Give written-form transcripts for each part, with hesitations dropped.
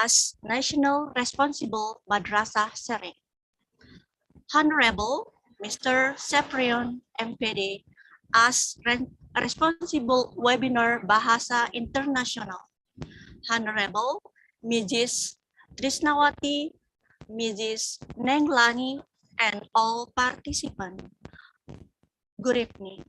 as National Responsible Madrasah Sharing. Honorable Mr. Seprion MPD as Responsible Webinar Bahasa Internasional. Honorable Mrs. Trisnawati, Mrs. Nenglangi, and all participants. Good evening.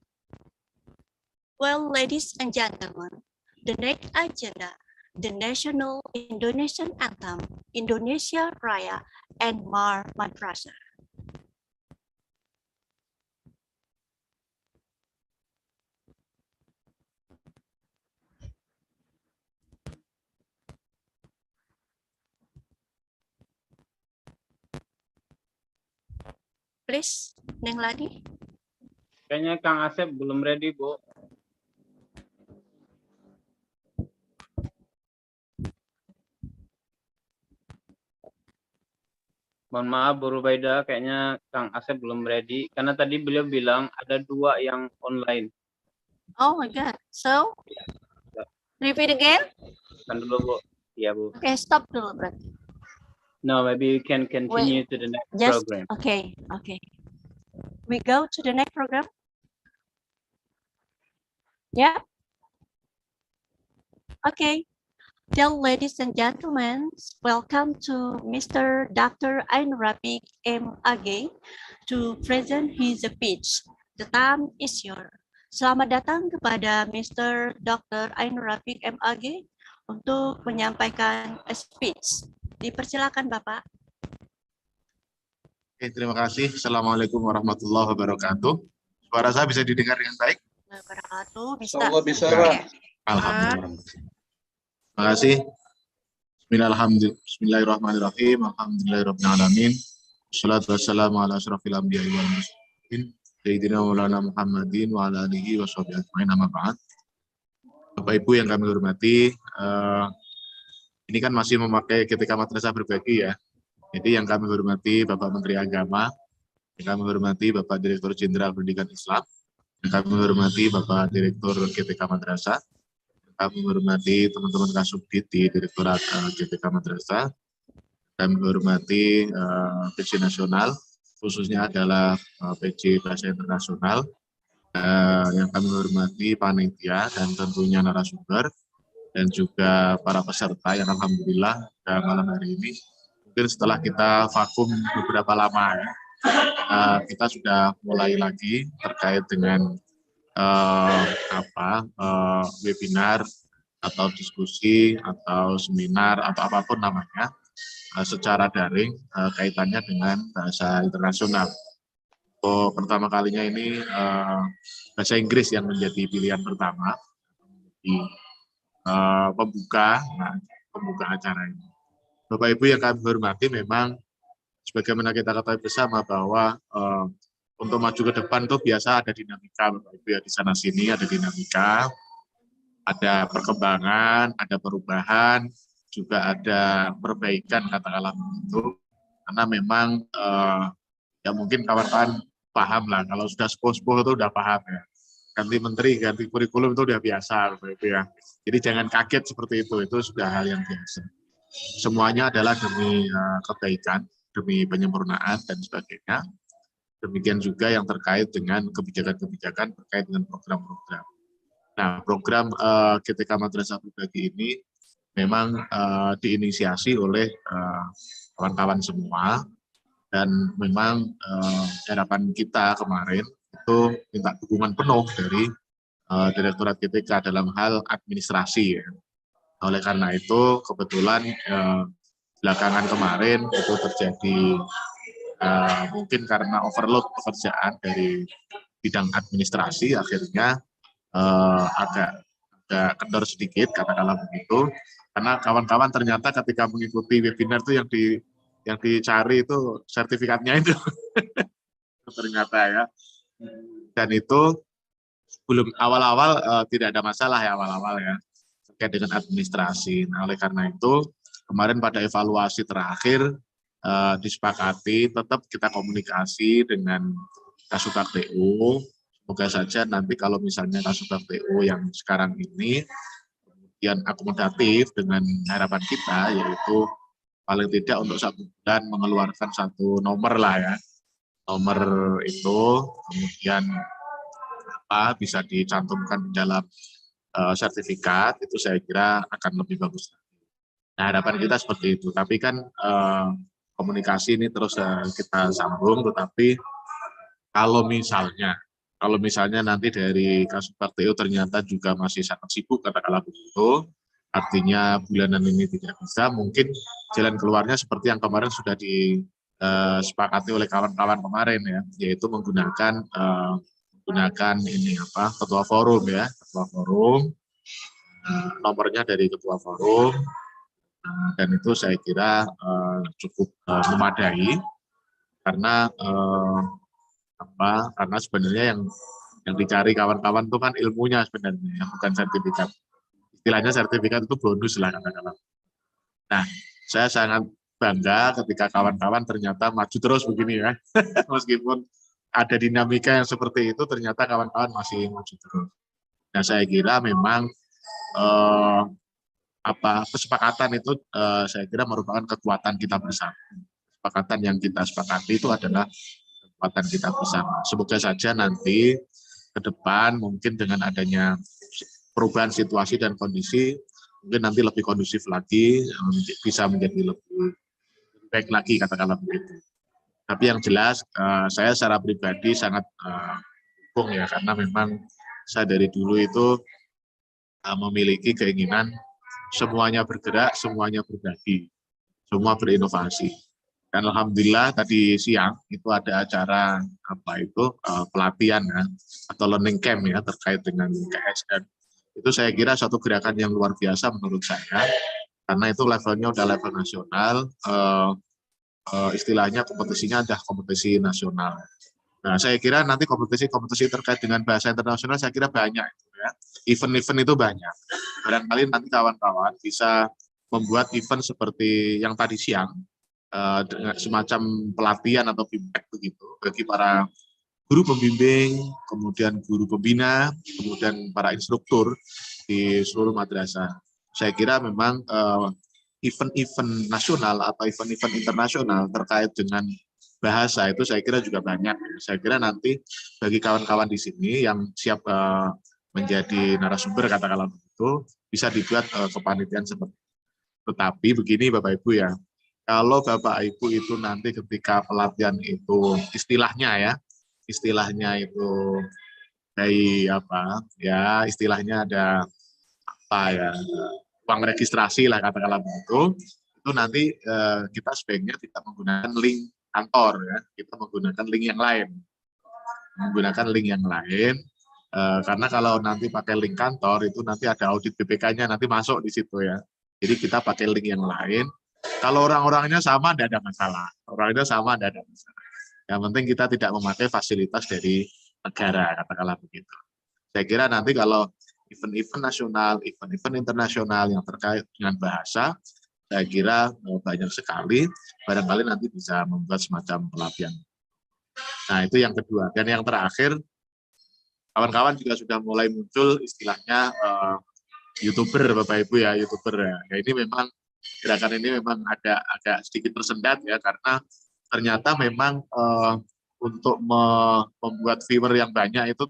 Well, ladies and gentlemen, the next agenda, the National Indonesian Anthem, Indonesia Raya, and Mar Madrasah. Please, Nenglani. Kayaknya Kang Asep belum ready, Bu. Mohon maaf, Bu Rubaida, kayaknya Kang Asep belum ready. Karena tadi beliau bilang ada 2 yang online. Oh my God. So, Ya. repeat again? Kan dulu, Bu. Iya, Bu. Okay, stop dulu berarti. No, maybe you can continue to the next program. Okay. We go to the next program. Yeah. Okay. Dear ladies and gentlemen, welcome to Mr. Dr. Ainurapik M.Ag to present his speech. The time is yours. Selamat datang kepada Mr. Dr. Ainurapik M.Ag untuk menyampaikan speech. Dipersilakan Bapak. Oke, terima kasih. Assalamualaikum warahmatullahi wabarakatuh. Suara saya bisa didengar dengan baik? Bisa. Bisa, Pak. Alhamdulillah. Terima kasih. Bismillahirrahmanirrahim. Alhamdulillahirrahmanirrahim. Wassalatu wassalamu ala asyrafil anbiya'i wal mursalin. Sayyidina Maulana Muhammadin wa ala alihi wa sahbihi ajma'in, amma ba'd. Bapak Ibu yang kami hormati, ini kan masih memakai GTK Madrasah berbagi ya. Jadi yang kami hormati Bapak Menteri Agama, yang kami hormati Bapak Direktur Jenderal Pendidikan Islam, yang kami hormati Bapak Direktur GTK Madrasah, yang kami hormati teman-teman Kasubdit di Direktorat GTK Madrasah, kami hormati PJ Nasional, khususnya adalah PJ Bahasa Internasional, yang kami hormati panitia dan tentunya narasumber, dan juga para peserta yang alhamdulillah malam hari ini mungkin setelah kita vakum beberapa lama ya, kita sudah mulai lagi terkait dengan webinar atau diskusi atau seminar atau apapun namanya secara daring kaitannya dengan bahasa internasional. Pertama kalinya ini bahasa Inggris yang menjadi pilihan pertama di pembuka acara ini. Bapak Ibu yang kami hormati, memang sebagaimana kita ketahui bersama bahwa untuk maju ke depan itu biasa ada dinamika, Bapak Ibu ya, di sana sini ada dinamika, ada perkembangan, ada perubahan, juga ada perbaikan katakanlah begitu. Karena memang ya mungkin kawan-kawan paham lah, kalau sudah sepuh-sepuh itu udah paham ya. Ganti menteri, ganti kurikulum itu udah biasa, Bapak Ibu ya. Jadi jangan kaget seperti itu sudah hal yang biasa. Semuanya adalah demi kebaikan, demi penyempurnaan dan sebagainya. Demikian juga yang terkait dengan kebijakan-kebijakan terkait dengan program-program. Nah, program GTK Madrasah Berbagi ini memang diinisiasi oleh kawan-kawan semua, dan memang harapan kita kemarin itu minta dukungan penuh dari Direktorat GTK dalam hal administrasi ya. Oleh karena itu, kebetulan belakangan kemarin itu terjadi mungkin karena overload pekerjaan dari bidang administrasi, akhirnya agak kendor sedikit, katakanlah begitu. Karena kawan-kawan ternyata ketika mengikuti webinar itu yang dicari itu sertifikatnya itu. Ternyata ya. Dan itu belum awal-awal tidak ada masalah ya awal-awal ya. Terkait dengan administrasi. Nah, oleh karena itu kemarin pada evaluasi terakhir disepakati tetap kita komunikasi dengan Kasubag TU. Semoga saja nanti kalau misalnya Kasubag TU yang sekarang ini kemudian akomodatif dengan harapan kita, yaitu paling tidak untuk 1 bulan mengeluarkan 1 nomor lah ya. Nomor itu kemudian bisa dicantumkan di dalam sertifikat, itu saya kira akan lebih bagus. Nah, harapan kita seperti itu. Tapi kan komunikasi ini terus kita sambung, tetapi kalau misalnya nanti dari kasus PTU ternyata juga masih sangat sibuk katakanlah begitu, artinya bulanan ini tidak bisa, mungkin jalan keluarnya seperti yang kemarin sudah disepakati oleh kawan-kawan kemarin ya, yaitu menggunakan ketua forum ya, ketua forum, nomornya dari ketua forum, dan itu saya kira cukup memadai karena karena sebenarnya yang dicari kawan-kawan itu kan ilmunya sebenarnya, bukan sertifikat. Istilahnya sertifikat itu bonus lah katakanlah. Nah, saya sangat bangga ketika kawan-kawan ternyata maju terus begini ya, meskipun ada dinamika yang seperti itu, ternyata kawan-kawan masih maju terus. Nah, saya kira memang kesepakatan itu saya kira merupakan kekuatan kita bersama. Kesepakatan yang kita sepakati itu adalah kekuatan kita bersama. Semoga saja nanti ke depan mungkin dengan adanya perubahan situasi dan kondisi, mungkin nanti lebih kondusif lagi, bisa menjadi lebih baik lagi katakanlah begitu. Tapi yang jelas saya secara pribadi sangat dukung ya, karena memang saya dari dulu itu memiliki keinginan semuanya bergerak, semuanya berbagi, semua berinovasi. Dan alhamdulillah tadi siang itu ada acara pelatihan ya, atau learning camp ya terkait dengan KSN. Itu saya kira suatu gerakan yang luar biasa menurut saya, karena itu levelnya udah level nasional, istilahnya kompetisinya adalah kompetisi nasional. Nah, saya kira nanti kompetisi terkait dengan bahasa internasional saya kira banyak ya. Event-event itu banyak. Barangkali nanti kawan-kawan bisa membuat event seperti yang tadi siang, dengan semacam pelatihan atau feedback begitu bagi para guru pembimbing, kemudian guru pembina, kemudian para instruktur di seluruh madrasah. Saya kira memang event-event nasional atau event-event internasional terkait dengan bahasa itu saya kira juga banyak. Saya kira nanti bagi kawan-kawan di sini yang siap menjadi narasumber katakanlah begitu, bisa dibuat kepanitiaan seperti itu. Tetapi begini Bapak Ibu ya, kalau Bapak Ibu itu nanti ketika pelatihan itu istilahnya itu istilahnya ada uang registrasi lah katakanlah begitu, itu nanti kita sebaiknya tidak menggunakan link kantor ya, kita menggunakan link yang lain, karena kalau nanti pakai link kantor itu nanti ada audit BPK-nya nanti masuk di situ ya. Jadi kita pakai link yang lain. Kalau orang-orangnya sama, tidak ada masalah. Yang penting kita tidak memakai fasilitas dari negara, katakanlah begitu. Saya kira nanti kalau event-event nasional, event-event internasional yang terkait dengan bahasa, saya kira banyak sekali, barangkali nanti bisa membuat semacam pelatihan. Nah, itu yang kedua. Dan yang terakhir, kawan-kawan juga sudah mulai muncul istilahnya YouTuber, Bapak Ibu ya, YouTuber ya. Ya ini memang gerakan ini memang agak sedikit tersendat ya, karena ternyata memang untuk membuat viewer yang banyak itu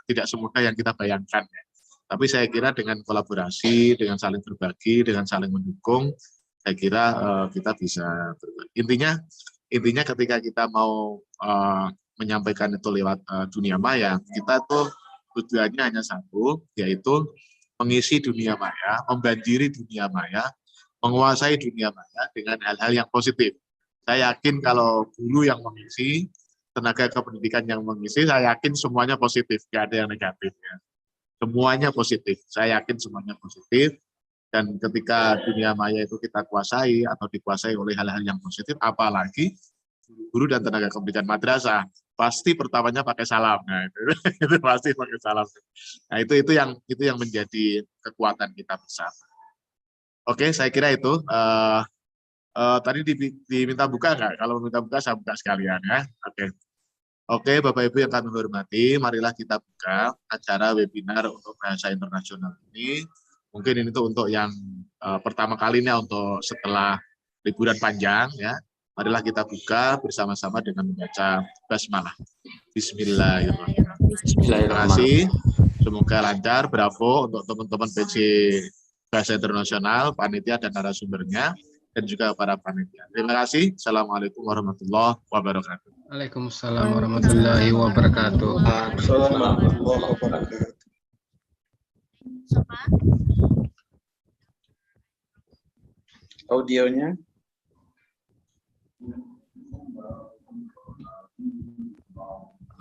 tidak semudah yang kita bayangkan ya. Tapi saya kira dengan kolaborasi, dengan saling berbagi, dengan saling mendukung, saya kira kita bisa berbagi. Intinya ketika kita mau menyampaikan itu lewat dunia maya, kita tuh tujuannya hanya satu, yaitu mengisi dunia maya, membanjiri dunia maya, menguasai dunia maya dengan hal-hal yang positif. Saya yakin kalau guru yang mengisi, tenaga kependidikan yang mengisi, saya yakin semuanya positif, tidak ada yang negatif. Ya. Semuanya positif, saya yakin semuanya positif. Dan ketika dunia maya itu kita kuasai atau dikuasai oleh hal-hal yang positif, apalagi guru dan tenaga kependidikan madrasah, pasti pertamanya pakai salam. Nah, itu pasti pakai salam. Nah, itu yang menjadi kekuatan kita bersama. Oke, saya kira itu. Tadi diminta buka nggak? Kalau minta buka, saya buka sekalian ya. Oke, Bapak Ibu yang kami hormati, marilah kita buka acara webinar untuk bahasa internasional ini. Mungkin ini tuh untuk yang pertama kalinya untuk setelah liburan panjang ya. Marilah kita buka bersama-sama dengan membaca basmalah. Bismillahirrahmanirrahim. Terima kasih. Semoga lancar. Bravo untuk teman-teman PC Bahasa Internasional, panitia dan narasumbernya, dan juga para panitia. Terima kasih. Assalamualaikum warahmatullahi wabarakatuh. Waalaikumsalam warahmatullahi wabarakatuh. Assalamualaikum warahmatullahi wabarakatuh. Audionya.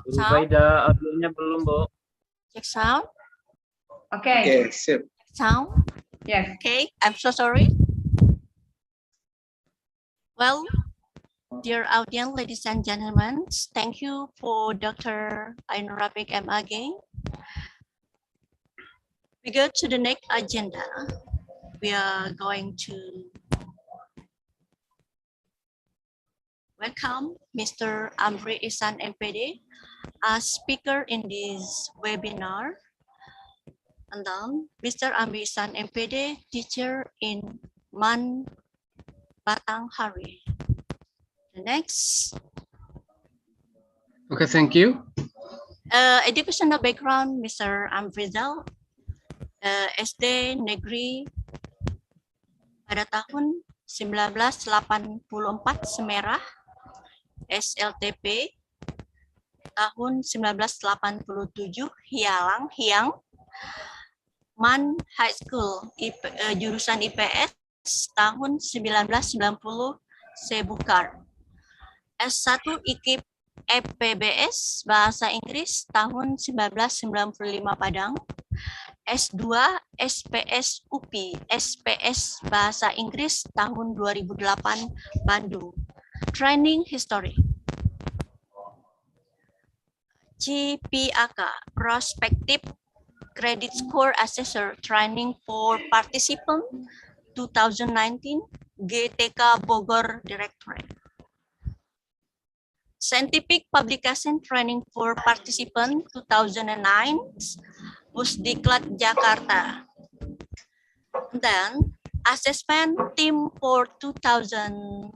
Bu Rubaida, audionya belum, Bu. Check sound. Oke, sip. Sound. Yes. Okay, I'm so sorry. Well, dear audience, ladies and gentlemen, thank you for Dr. Ainur Rafiq MAG. We go to the next agenda. We are going to welcome Mr. Amri Ihsan MPD as speaker in this webinar. And then Mr. Amri Ihsan MPD, teacher in MAN Batanghari. The next. Okay, thank you. Educational background, Mr. Amrizal, SD Negeri pada tahun 1984 Semerah, SLTP tahun 1987 Hiang, MAN High School, jurusan IPS tahun 1990 Sebukar. S1 IKIP EPBS Bahasa Inggris tahun 1995 Padang. S2 SPS UPI SPS Bahasa Inggris tahun 2008 Bandung. Training History. GPAK Prospective Credit Score Assessor Training for Participant 2019 GTK Bogor Directorate. Scientific Publication Training for Participant 2009 Pusdiklat Jakarta. Then Assessment Team for 2016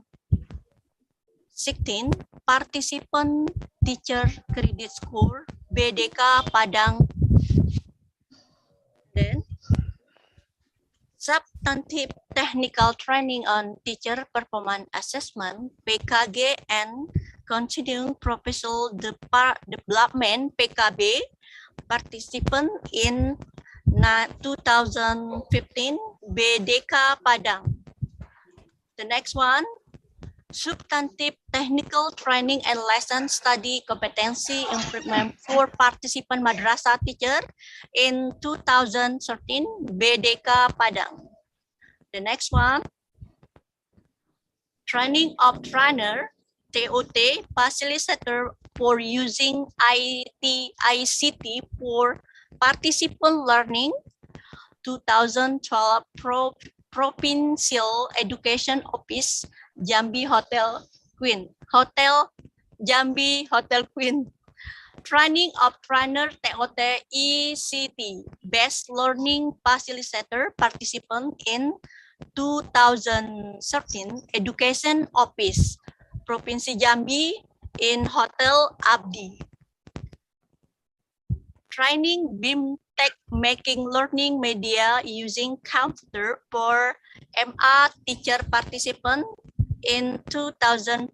Participant Teacher Credit Score BDK Padang. Then Substantive Technical Training on Teacher Performance Assessment PKG and Continuing Professional Development PKB Participant in 2015 BDK Padang. The next one, Substantive Technical Training and Lesson Study Competency Improvement for Participant Madrasah Teacher in 2013 BDK Padang. The next one, Training of Trainer TOT Facilitator for using ICT for Participant Learning 2012 Provincial Education Office Jambi Hotel Queen. Jambi Hotel Queen. Training of Trainer TOT ECT Best Learning Facilitator Participant in 2013 Education Office Provinsi Jambi in Hotel Abdi. Training BIMTech Making Learning Media using Computer for MA Teacher Participant in 2014.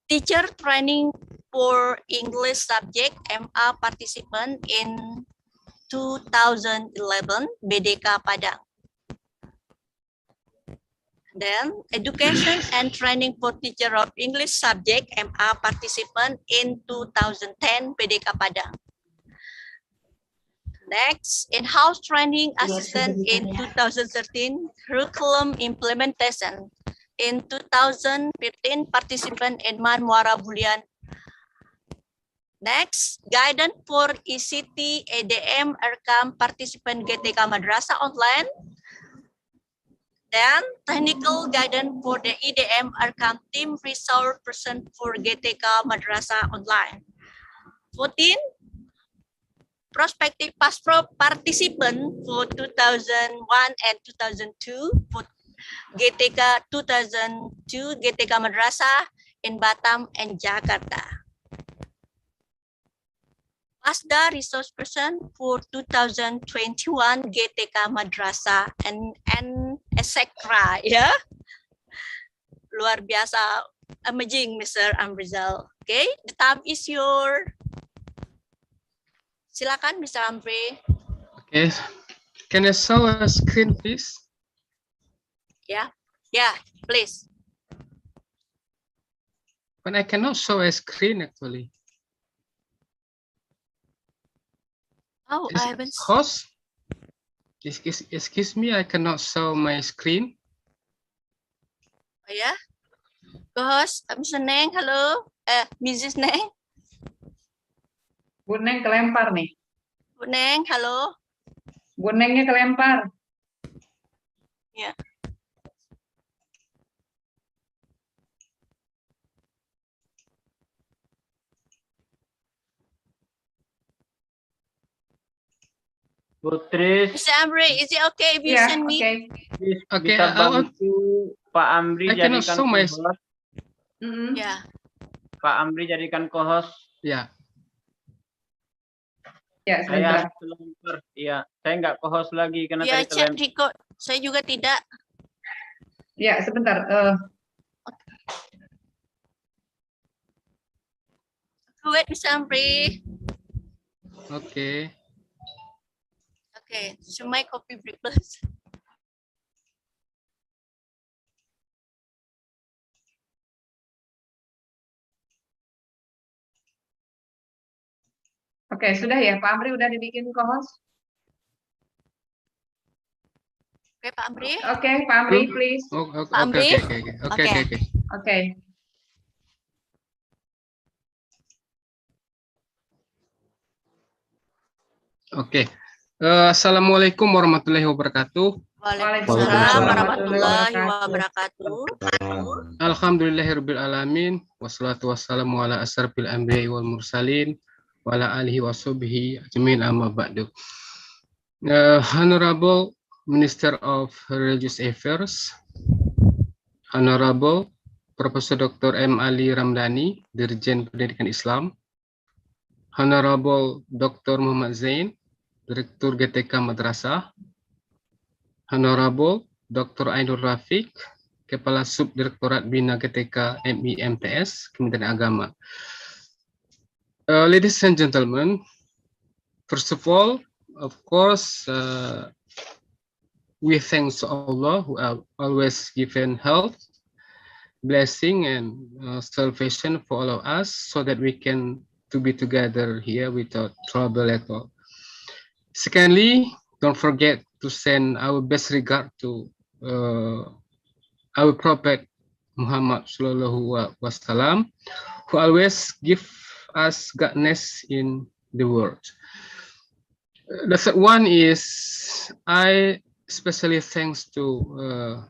Teacher Training for English Subject MA Participant in 2011 BDK Padang. Then, Education and Training for Teacher of English Subject MA Participant in 2010 BDK Padang. Next, In-House Training Assistant in 2013 Curriculum Implementation. In 2015 Participant in MAN Muara Bulian. Next, Guidance for ICT EDM Erkam Participant GTK Madrasah Online. Then technical guidance for the EDM Arkam team resource person for GTK Madrasah Online. 14, prospective past participant for 2001 and 2002 for GTK 2002 GTK Madrasah in Batam and Jakarta. PASDA resource person for 2021 GTK Madrasah and etc. Ya, luar biasa, amazing, Mr. Amrizal. Okay, the time is your. Silakan, Mr. Amri. Okay, can I show a screen, please? Yeah, please. But I cannot show a screen actually. Oh, I haven't. Host, excuse me, I cannot show my screen. Oh ya, host, Mr. Neng, halo, Mrs. Neng. Bu Neng kelempar nih. Bu Neng, halo. Bu Nengnya kelempar. Ya. Putri, Mr. Amri, is it okay if you Yeah, send me? okay. Okay, bisa bantu Pak Amri I cannot jadikan show my. co-host. Ya. Pak Amri jadikan co-host. Ya. Ya, Saya sebentar. terlempar. Iya, saya nggak co-host lagi karena Ya, tadi chat terlempar. record. Saya juga tidak. Ya, sebentar. Wait, Mr. Amri. Okay. Okay, so my copy break, please. Oke, sudah ya, Pak Amri udah dibikin co-host. Oke, Pak Amri. Oke, Pak Amri, please. Pak Amri. Oke. Oke. Assalamualaikum warahmatullahi wabarakatuh. Waalaikumsalam warahmatullahi wabarakatuh. Alhamdulillahirabbil alamin wassalatu wassalamu ala asrofil anbiya'i wal mursalin wa ala alihi washabbihi ajmain amma ba'du. Honorable Minister of Religious Affairs, Honorable Profesor Dr. M. Ali Ramdhani, Dirjen Pendidikan Islam, Honorable Dr. Muhammad Zain, Direktur GTK Madrasah, Honorable Dr. Ainur Rafiq, Kepala Subdirektorat Bina GTK MIMTS, Kementerian Agama. Ladies and gentlemen, first of all, of course, we thank Allah who have always given health, blessing, and salvation for all of us, so that we can to be together here without trouble at all. Secondly, don't forget to send our best regard to our Prophet Muhammad Sallallahu Wasallam, who always give us guidance in the world. The third one is I especially thanks to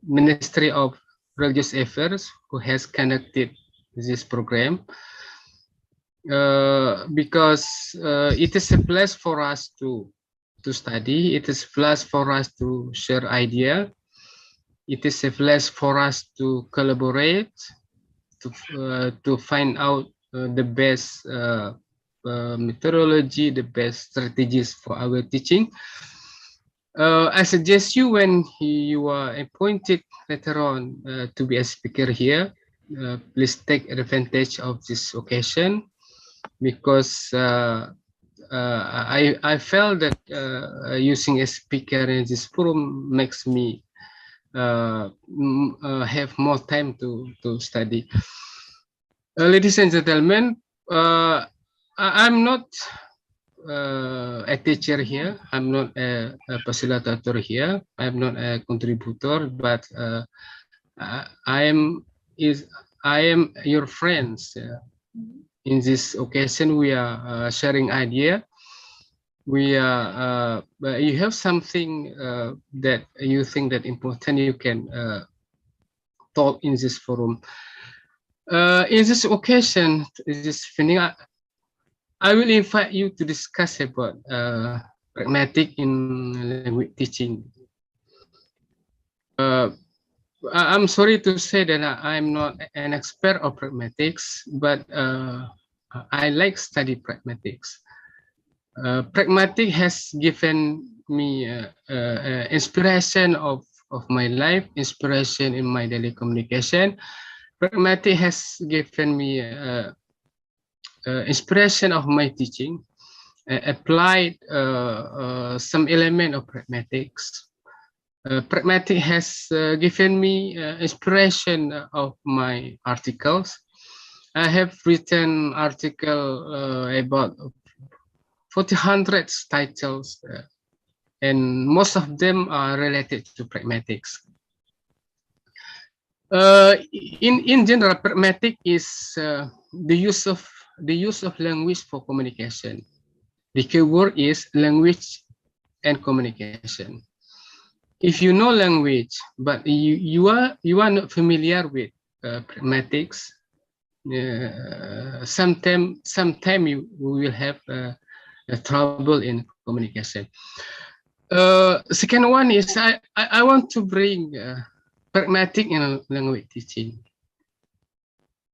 Ministry of Religious Affairs who has conducted this program, because it is a place for us to study. It is a place for us to share idea. It is a place for us to collaborate, to find out the best methodology, the best strategies for our teaching. I suggest you, when you are appointed later on to be a speaker here, please take advantage of this occasion, because I felt that using a speaker in this forum makes me have more time to study. Ladies and gentlemen, I'm not a teacher here. I'm not a facilitator here. I'm not a contributor, but I am your friends. In this occasion, we are sharing idea. We are you have something that you think that important, you can talk in this forum. In this occasion, this evening, I will invite you to discuss about pragmatic in language teaching. I'm sorry to say that I'm not an expert of pragmatics, but I like study pragmatics. Pragmatic has given me inspiration of my life, inspiration in my daily communication. Pragmatic has given me inspiration of my teaching, applied some element of pragmatics. Pragmatic has given me inspiration of my articles. I have written article about 400 titles, and most of them are related to pragmatics. In general, pragmatic is the use of language for communication. The key word is language and communication. If you know language, but you are not familiar with pragmatics, sometime you will have trouble in communication. Second one is I want to bring pragmatic in language teaching.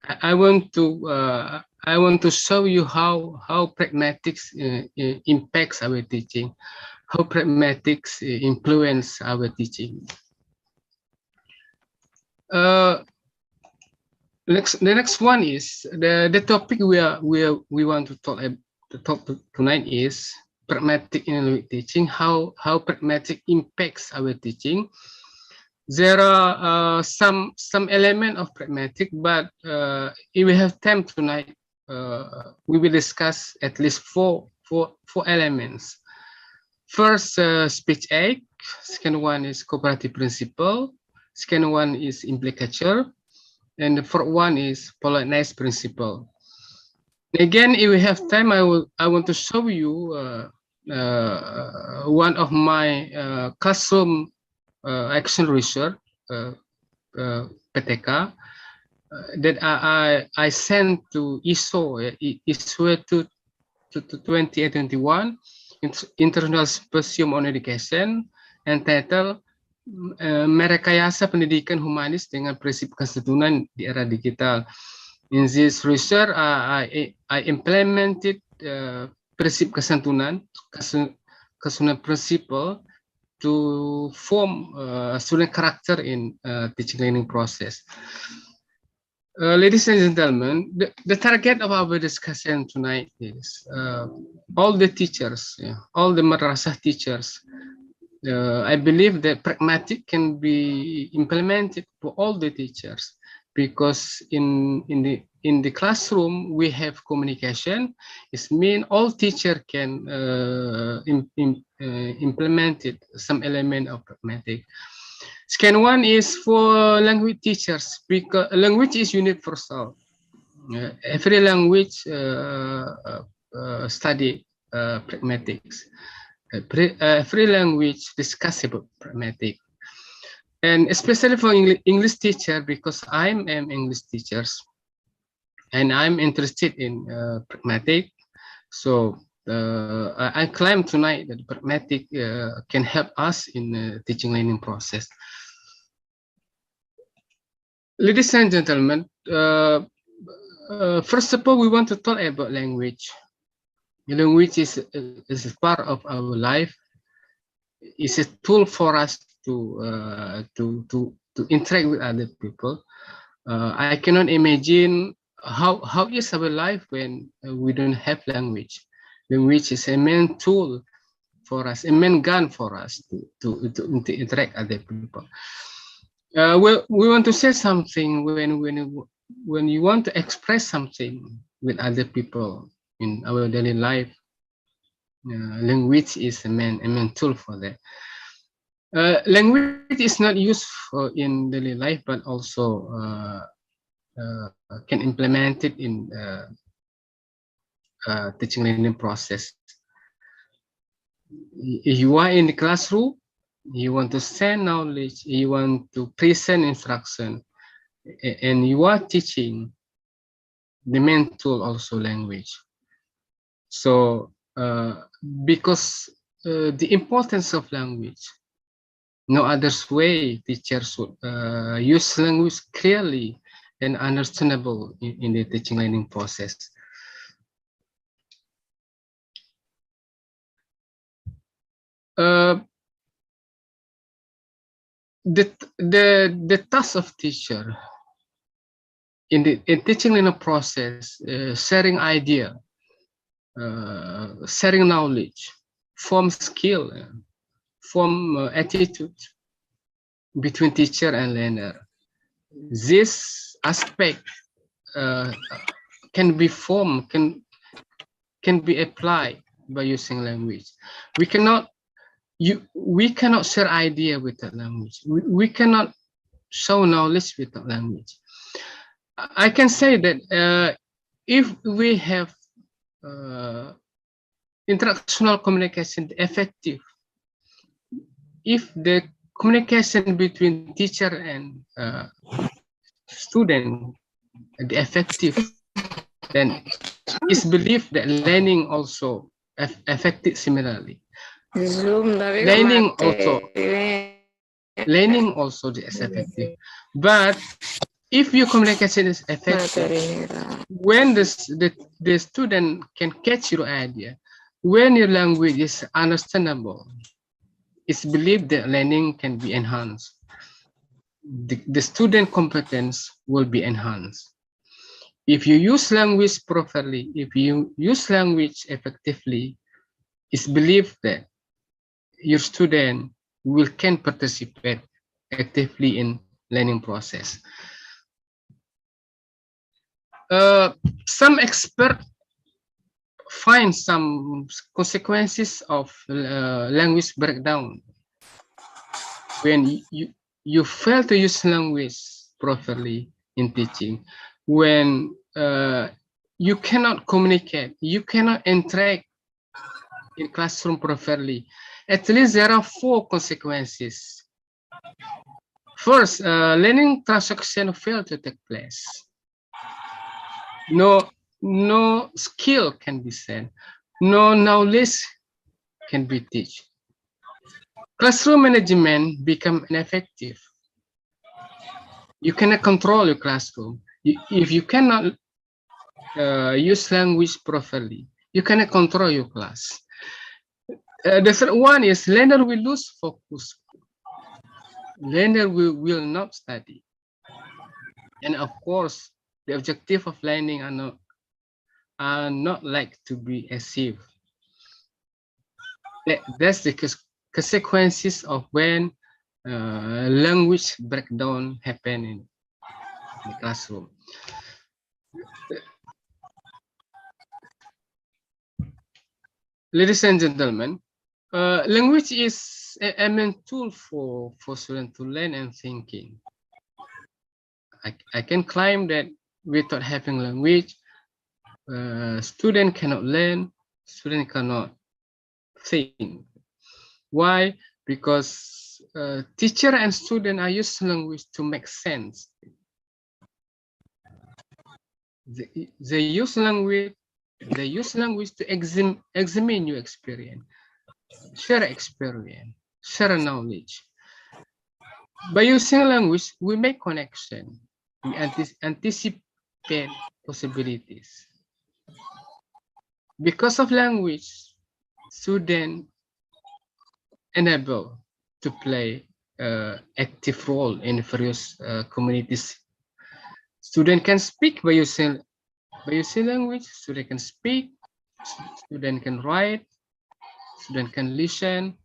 I want to show you how pragmatics impacts our teaching, how pragmatics influence our teaching. The next one is the topic we want to talk tonight is pragmatic in language teaching. How pragmatic impacts our teaching. There are some element of pragmatic, but if we have time tonight, we will discuss at least four elements. First, speech aid. Second one is cooperative principle. Second one is implicature, and the fourth one is politeness principle. Again, if we have time, I want to show you one of my classroom action research, PTK, that I sent to ISO, ISO to 2021, International Symposium on Education, entitled Merekayasa Pendidikan Humanis dengan Prinsip Kesantunan di Era Digital. In this research, I implemented prinsip kesantunan principle to form student character in teaching learning process. Ladies and gentlemen, the target of our discussion tonight is all the teachers, all the madrasah teachers. I believe that pragmatic can be implemented for all the teachers, because in the classroom we have communication. It means all teacher can implement it, some element of pragmatic. Second one is for language teachers, because language is universal. Every language study pragmatics. Every language discuss about pragmatic. And especially for English teacher, because I'm an English teacher and I'm interested in pragmatic. So I claim tonight that pragmatic can help us in the teaching learning process. Ladies and gentlemen, first of all, we want to talk about language. Language is a part of our life. It's a tool for us to interact with other people. I cannot imagine how is our life when we don't have language. Language is a main tool for us, a main gun for us to interact with other people. Well, we want to say something when you want to express something with other people in our daily life. Language is a main tool for that. Language is not used in daily life, but also can implement it in teaching learning process. If you are in the classroom, you want to send knowledge, you want to present instruction, and you are teaching, the main tool also language. So because the importance of language, no other way teachers should use language clearly and understandable in the teaching learning process. The task of teacher in teaching learning process, sharing idea, sharing knowledge, form skill, form attitude between teacher and learner. This aspect can be formed, can be applied by using language. We cannot share idea without language. We cannot show knowledge without language. I can say that if we have interactional communication effective, if the communication between teacher and student the effective, then it's believed that learning also affected similarly. Learning also is effective. But if your communication is effective, when the student can catch your idea, when your language is understandable, it's believed that learning can be enhanced. The student competence will be enhanced. If you use language properly, if you use language effectively, it's believed that your student can participate actively in learning process. Some experts find some consequences of language breakdown. When you fail to use language properly in teaching, when you cannot communicate, you cannot interact in classroom properly, at least there are 4 consequences. First, learning transaction fail to take place. No skill can be said. No knowledge can be taught. Classroom management become ineffective. You cannot control your classroom. If you cannot use language properly, you cannot control your class. The third one is learner will lose focus. Learner will not study. And of course, the objective of learning are not like to be achieved. That's the consequences of when language breakdown happen in the classroom. Ladies and gentlemen, language is a main tool for students to learn and thinking. I can claim that without having language, student cannot learn, student cannot think. Why? Because teacher and student are using language to make sense. They use language to examine your experience, share knowledge. By using language, we make connection, we anticipate possibilities. Because of language, students enable to play active role in various communities. Student can speak by using language. Student can speak. Student can write. Student can listen.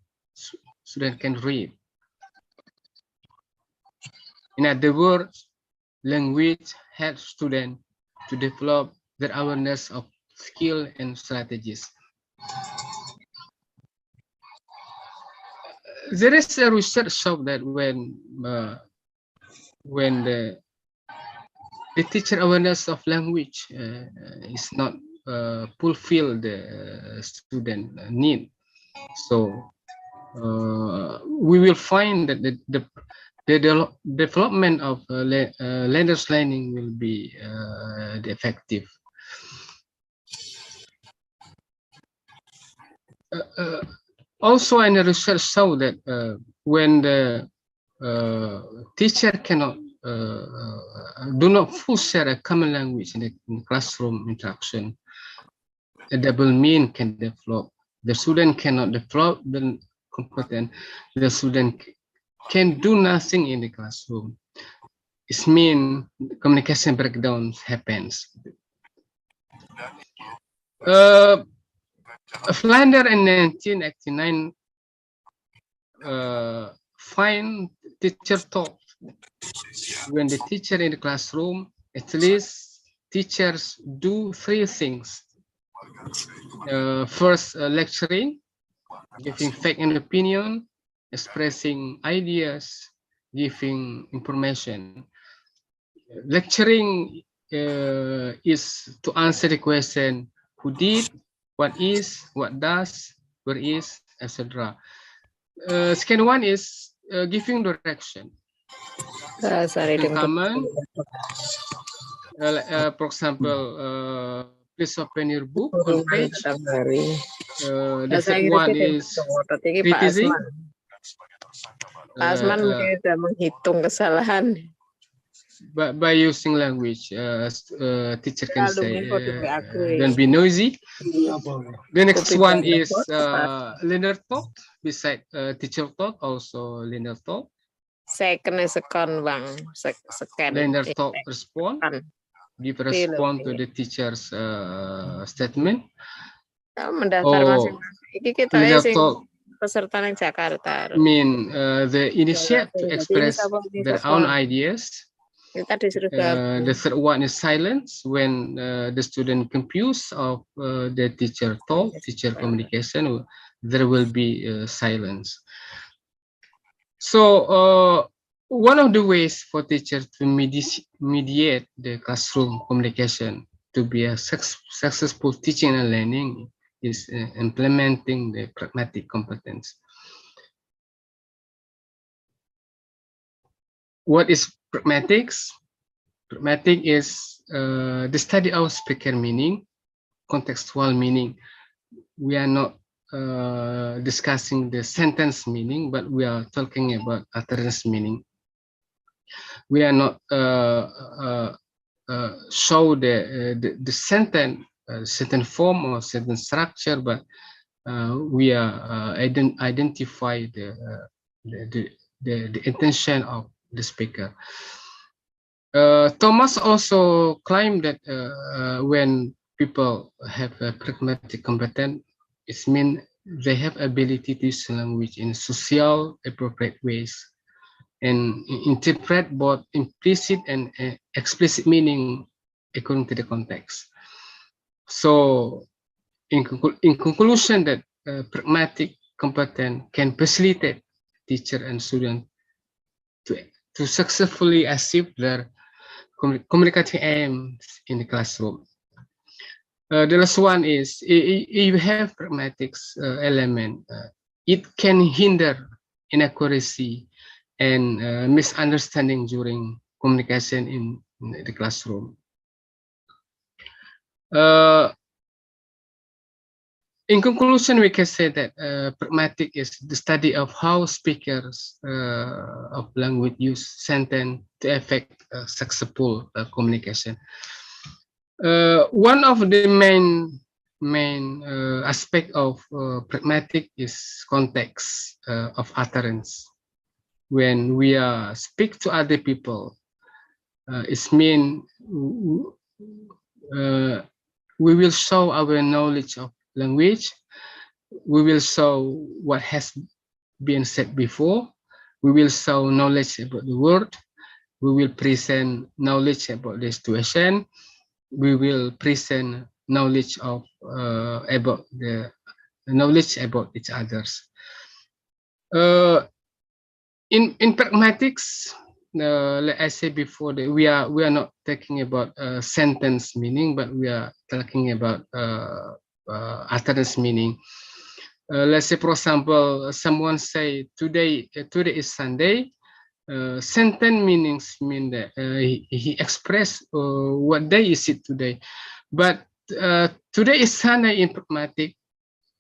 Student can read. In other words, language helps students to develop their awareness of skill and strategies. There is a research show that when the teacher awareness of language is not fulfill the student need, so we will find that the development of learners learning will be effective. Also, in the research show that when the teacher cannot do not full share a common language in the classroom interaction, a double mean can develop. The student cannot develop the competent. The student can do nothing in the classroom. It means communication breakdown happens. Flander in 1989 find teacher taught when the teacher in the classroom, at least teachers do three things. First, lecturing, giving fact and opinion, expressing ideas, giving information. Lecturing is to answer the question who did, what is, what does, where is, etc. Second one is giving direction. Common, for example, please open your book on page. The third one is criticism. Pak Asman mungkin sudah menghitung kesalahan. By using language, teacher can say, don't be noisy. The next one is learner talk. Beside teacher talk, also learner talk. Saya kena sekon bang, scan. Learner talk respond. Give respond to the teacher's statement. Mendaftar masing-masing. Ini kita peserta yang Jakarta. Mean the initiate to express their own ideas. The third one is silence, when the student confused of the teacher talk, teacher communication, there will be silence. So one of the ways for teachers to mediate the classroom communication to be a successful teaching and learning is implementing the pragmatic competence. What is pragmatics? Pragmatic is the study of speaker meaning, contextual meaning. We are not discussing the sentence meaning, but we are talking about utterance meaning. We are not show the sentence form or sentence structure, but we are identify the intention of the speaker. Thomas also claimed that when people have a pragmatic competence, it means they have ability to use language in social appropriate ways and interpret both implicit and explicit meaning according to the context. So in conclusion, that pragmatic competence can facilitate teacher and student to successfully achieve their communicative aims in the classroom. The last one is, if you have pragmatics element, it can hinder inaccuracy and misunderstanding during communication in the classroom. In conclusion, we can say that pragmatic is the study of how speakers of language use sentence to effect successful communication. One of the main aspect of pragmatic is context of utterance. When we speak to other people, it means we will show our knowledge of language. We will show what has been said before. We will show knowledge about the word. We will present knowledge about the situation. We will present knowledge of about the knowledge about each others. In pragmatics, like I said before, that we are not talking about sentence meaning, but we are talking about utterance meaning. Let's say, for example, someone say today is Sunday. Sentence meanings mean that he expressed what day is it today, but today is Sunday in pragmatic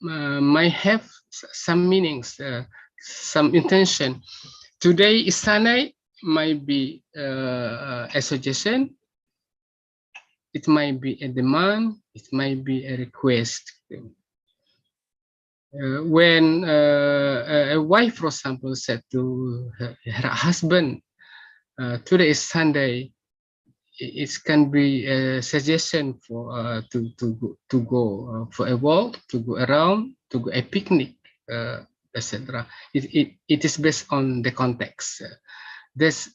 might have some meanings, some intention. Today is Sunday might be a suggestion. It might be a demand. It might be a request. When a wife, for example, said to her husband, "Today is Sunday," it can be a suggestion for to go for a walk, to go around, to go a picnic, etc. It is based on the context. This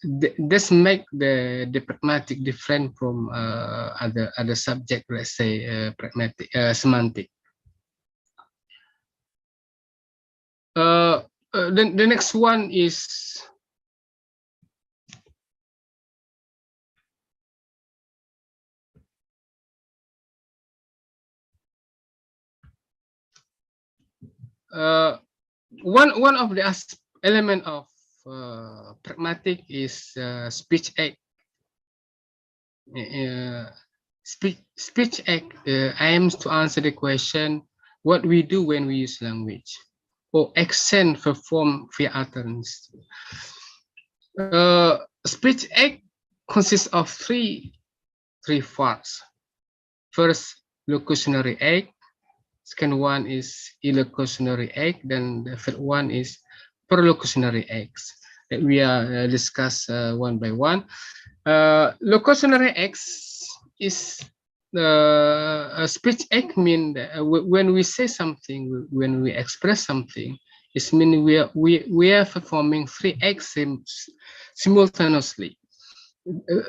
make the pragmatic different from other subject, let's say pragmatic semantic. The next one is one of the element of pragmatic is speech act. Speech act aims to answer the question what we do when we use language, or action performed via utterance. Speech act consists of three parts. First, locutionary act. Second one is illocutionary act. Then the third one is perlocutionary acts that we are discuss one by one. Locutionary acts is a speech act mean that when we say something, when we express something, it means we are performing three acts simultaneously.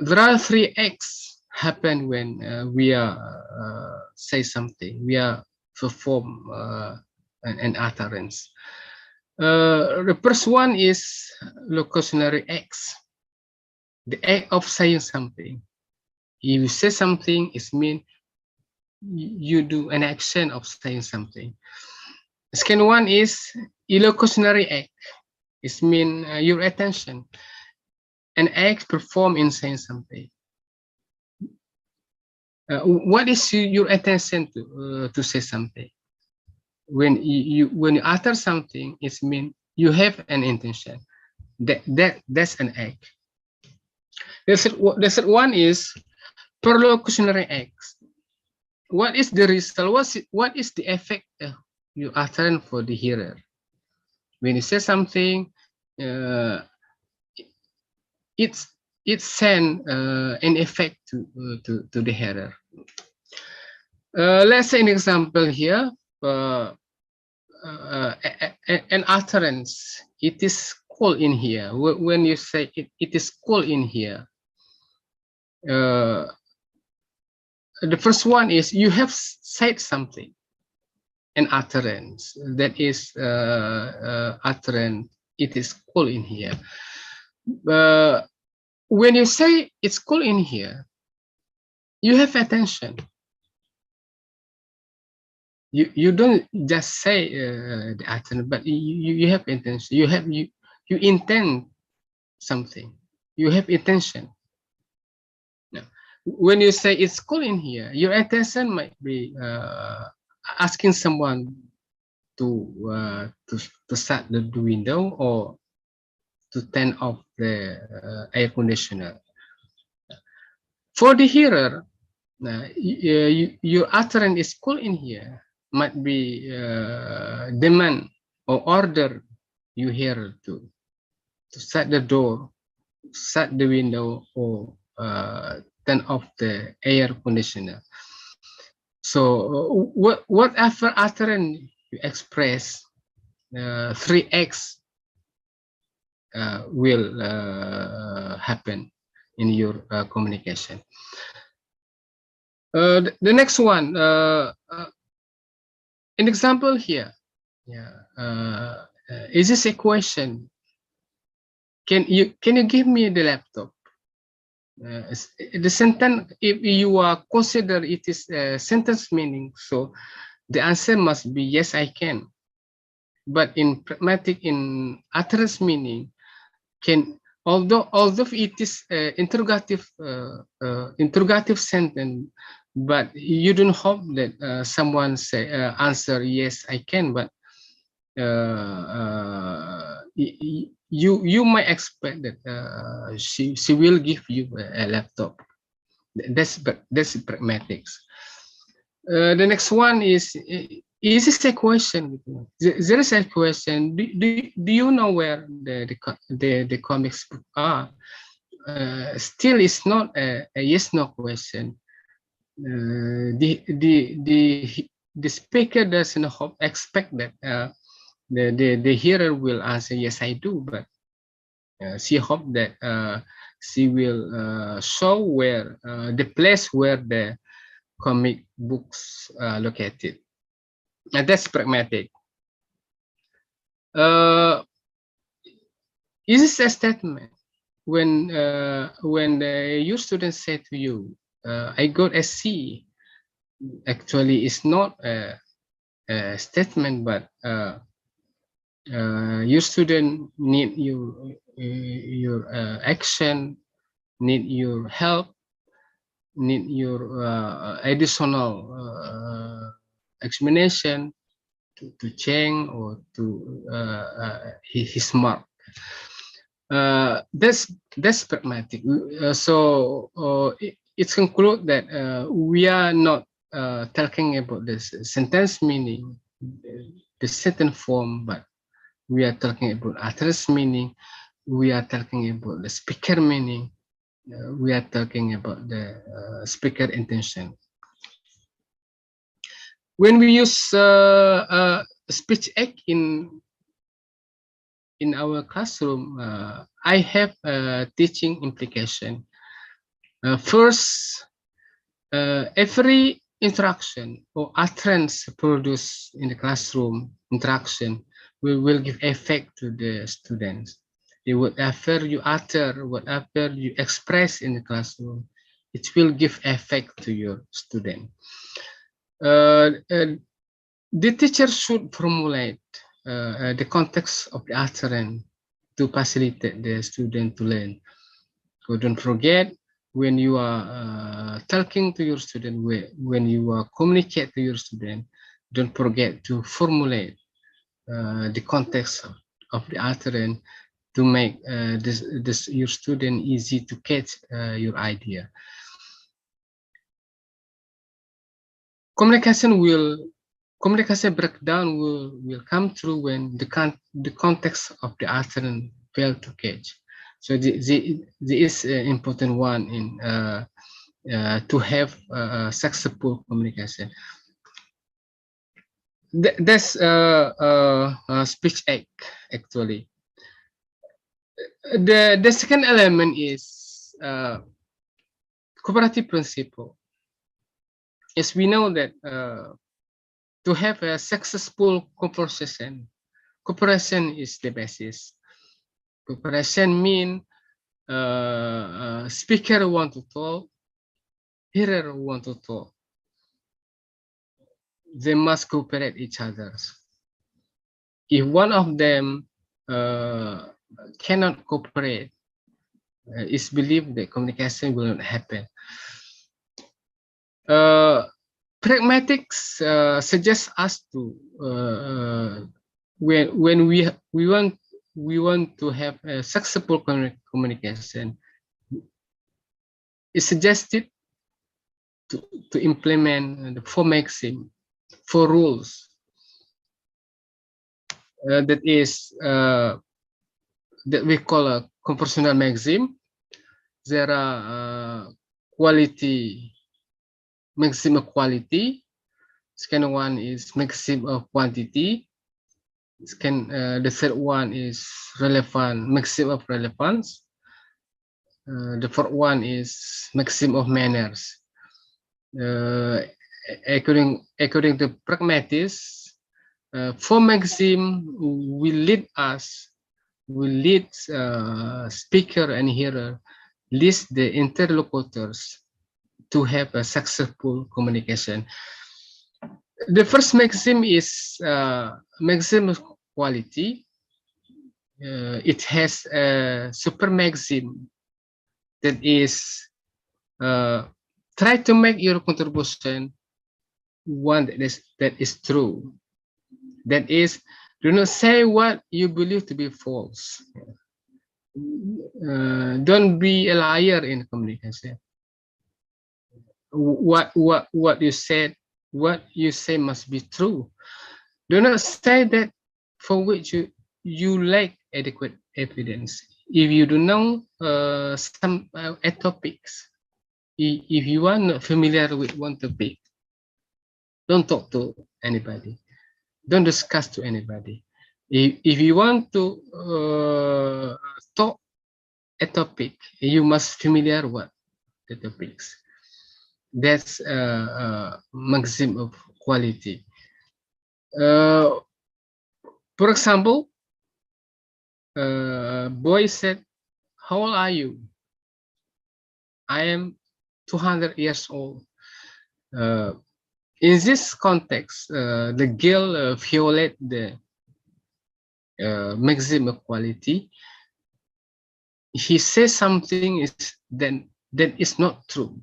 There are three acts happen when we are say something. We are perform an utterance. The first one is locutionary acts, the act of saying something. If you say something, it means you do an action of saying something. The second one is illocutionary act. It means your attention, an act performed in saying something. What is your attention to say something? When you utter something, it means you have an intention. That's an act. The third one is perlocutionary acts. What is the result? What is the effect you utter for the hearer? When you say something, it sends an effect to the hearer. Let's say an example here. An utterance. It is cold in here. When you say it is cold in here. The first one is you have said something, an utterance that is utterance. It is cold in here. When you say it's cold in here, you have attention. You don't just say the utterance, but you have intention. You intend something. You have intention. Now, when you say it's cold in here, your intention might be asking someone to shut the window or to turn off the air conditioner. For the hearer, your utterance is cold in here. Might be demand or order you hear to shut the door, shut the window, or turn off the air conditioner. So whatever utterance you express, 3x will happen in your communication. The next one, an example here. Is this a question? Can you give me the laptop? The sentence, if you consider it is a sentence meaning, so the answer must be yes, I can. But in pragmatic, in utterance meaning, although it is interrogative sentence, but you don't hope that someone say answer yes I can, but you might expect that she will give you a laptop. That's pragmatics. The next one is this a question? There is a question. Do you know where the comics book are? Still, it's not a yes no question. The speaker doesn't expect that the hearer will answer yes I do, but she hope that she will show where the place where the comic books are located. And that's pragmatic. Is this a statement when your students say to you, I got a C? Actually, it's not a statement, but your student need your action, need your help, need your additional explanation to change or to his mark. That's pragmatic. So it's conclude that we are not talking about this sentence meaning, the sentence form, but we are talking about utterance meaning. We are talking about the speaker meaning. We are talking about the speaker intention. When we use speech act in our classroom, I have a teaching implication. First, every interaction or utterance produced in the classroom interaction will give effect to the students. Whatever you utter, whatever you express in the classroom, it will give effect to your student. The teacher should formulate the context of the utterance to facilitate the student to learn. So don't forget, when you are talking to your student, when you are communicate to your student, don't forget to formulate the context of the utterance to make your student easy to catch your idea. Communication breakdown will come through when the context of the utterance fail to catch. So this is an important one in to have successful communication. That's speech act actually. The second element is cooperative principle. As we know that to have a successful conversation, cooperation is the basis. Cooperation means speaker want to talk, hearer want to talk. They must cooperate each other. If one of them cannot cooperate, it's believed that communication will not happen. Pragmatics suggests us to when we want to have a successful communication, it's suggested to implement the 4 maxims, 4 rules. That is that we call a conversational maxim. There are maxim of quality. Second one is maxim of quantity. The third one is maxim of relevance. The fourth one is maxim of manners. According to pragmatics, 4 maxim will lead speaker and hearer, lead the interlocutors to have a successful communication. The first maxim is maxim of quality. It has a super maxim that is try to make your contribution one that is true. That is, do not say what you believe to be false. Don't be a liar in communication. What you said, what you say must be true. Do not say that for which you lack adequate evidence. If you do know some topics, if you are not familiar with one topic, don't talk to anybody. Don't discuss to anybody. If you want to talk a topic, you must familiar with the topics. That's a maximum of quality. For example, boy said, "How old are you?" I am 200 years old. In this context, the girl violate the maximum quality. He says something that is not true.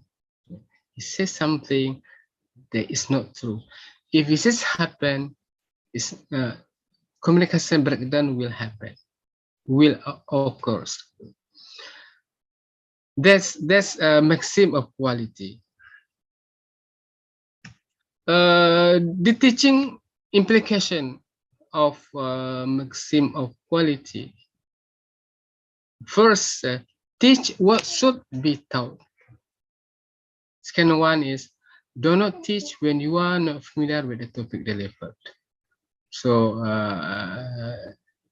He says something that is not true. If this happen, communication breakdown will happen, will occur. That's a maximum of quality. The teaching implication of maximum of quality. First, teach what should be taught. Second one is, do not teach when you are not familiar with the topic delivered. So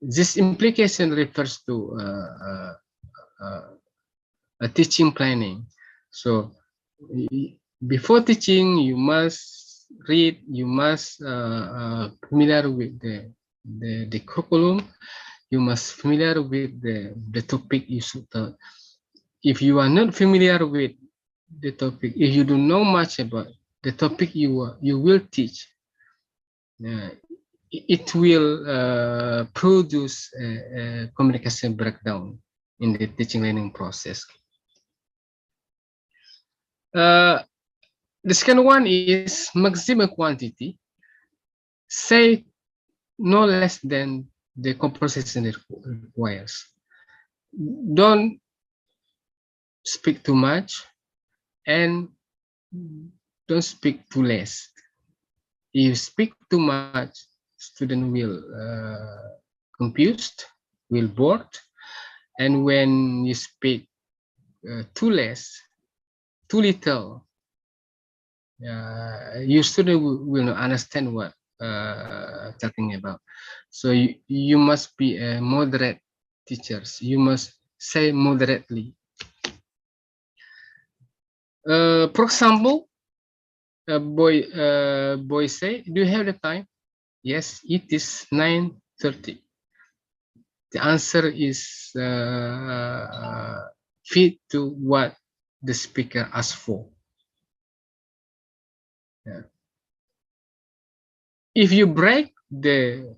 this implication refers to a teaching planning. So before teaching, you must read, you must familiar with the curriculum, you must familiar with the topic you should taught. If you are not familiar with the topic, if you don't know much about the topic you will teach, it will produce a communication breakdown in the teaching learning process. The second one is maximum quantity. Say no less than the conversation requires. Don't speak too much and don't speak too less. If you speak too much, student will confused, will bored, and when you speak too less, too little, your student will not understand what talking about. So you must be a moderate teachers. You must say moderately. For example, a boy say, "Do you have the time?" "Yes, it is 9:30. The answer is fit to what the speaker asked for. Yeah. If you break the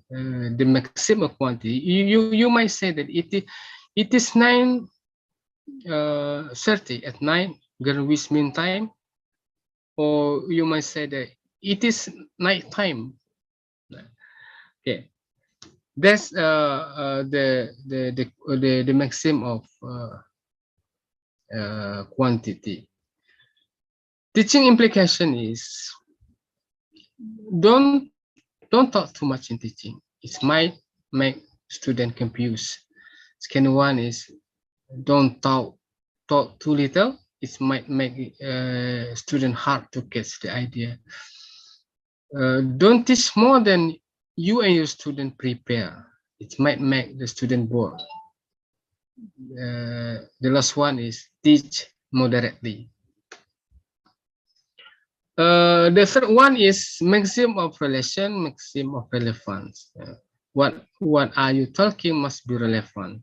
maximum quantity, you might say that it is 9:30 at night, Greenwich Mean Time, or you might say that it is night time. Okay, that's the maximum of quantity. Teaching implication is don't talk too much in teaching. It might make student confused. Second one is don't talk too little. It might make student hard to catch the idea. Don't teach more than you and your student prepare. It might make the student bored. The last one is teach moderately. The third one is maximum of relation, maximum of relevance. What are you talking must be relevant.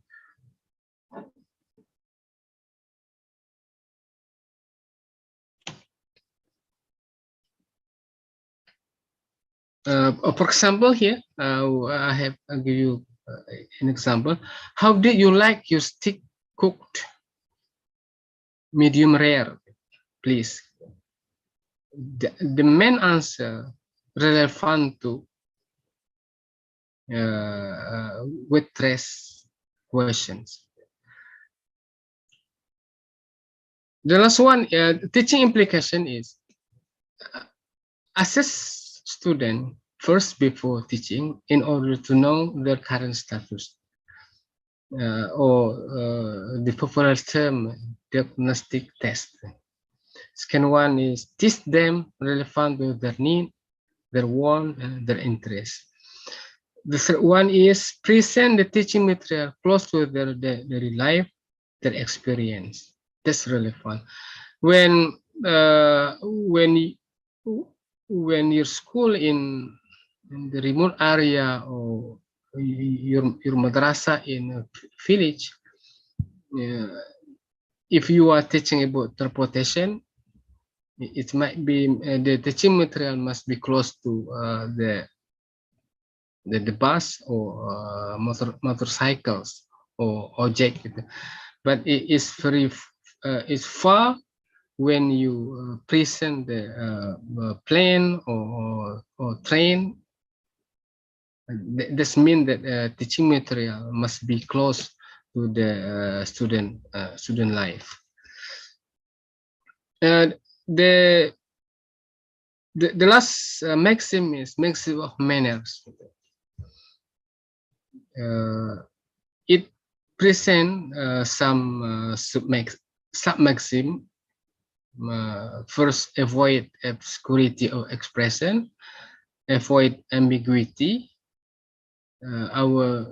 For example, here I'll give you an example. How did you like your steak cooked? Medium rare, please. the main answer relevant to waitress questions. The last one, teaching implication is assess student first before teaching in order to know their current status, or the popular term diagnostic test. Second one is teach them relevant to their need, their want, and their interest. The third one is present the teaching material close to their daily life, their experience. That's relevant. When your school in the remote area, or your madrasa in a village, if you are teaching about transportation, it might be the teaching material must be close to the bus or motorcycles or object, but it is very it's far when you present the plane or train. This means that teaching material must be close to the student life. The last maxim is maxim of manners. It present some sub-maxim. First, avoid obscurity of expression, avoid ambiguity. Our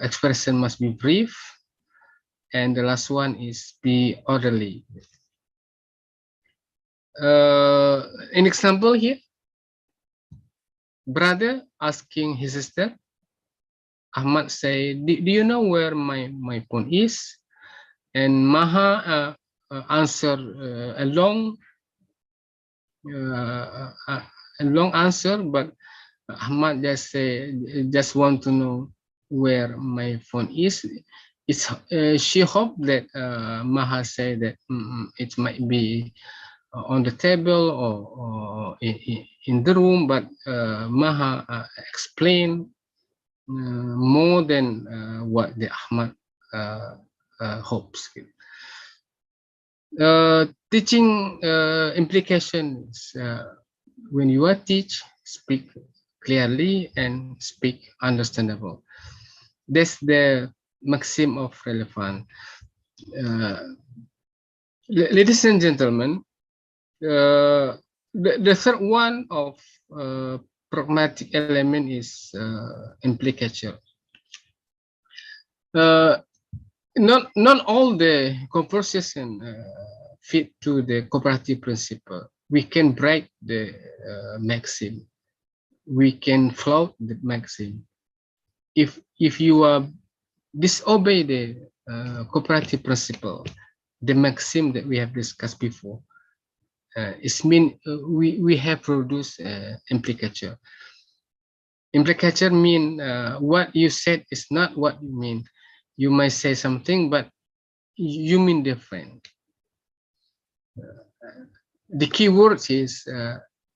expression must be brief, and the last one is be orderly. An example here: brother asking his sister. Ahmad say, do you know where my phone is? And Maha answer a long answer, but Ahmad just say, just want to know where my phone is. It's she hope that Maha say that it might be on the table or in the room, but Maha explain more than what the Ahmad hopes. Teaching implications: when you are teach, speak clearly and speak understandable. That's the maxim of relevance. Ladies and gentlemen, the third one of pragmatic element is implicature. Not all the conversation fit to the cooperative principle. We can break the maxim. We can float the maxim. If you disobey the cooperative principle, the maxim that we have discussed before, it means we have produced implicature. Implicature mean what you said is not what you mean. You might say something, but you mean different. The key word is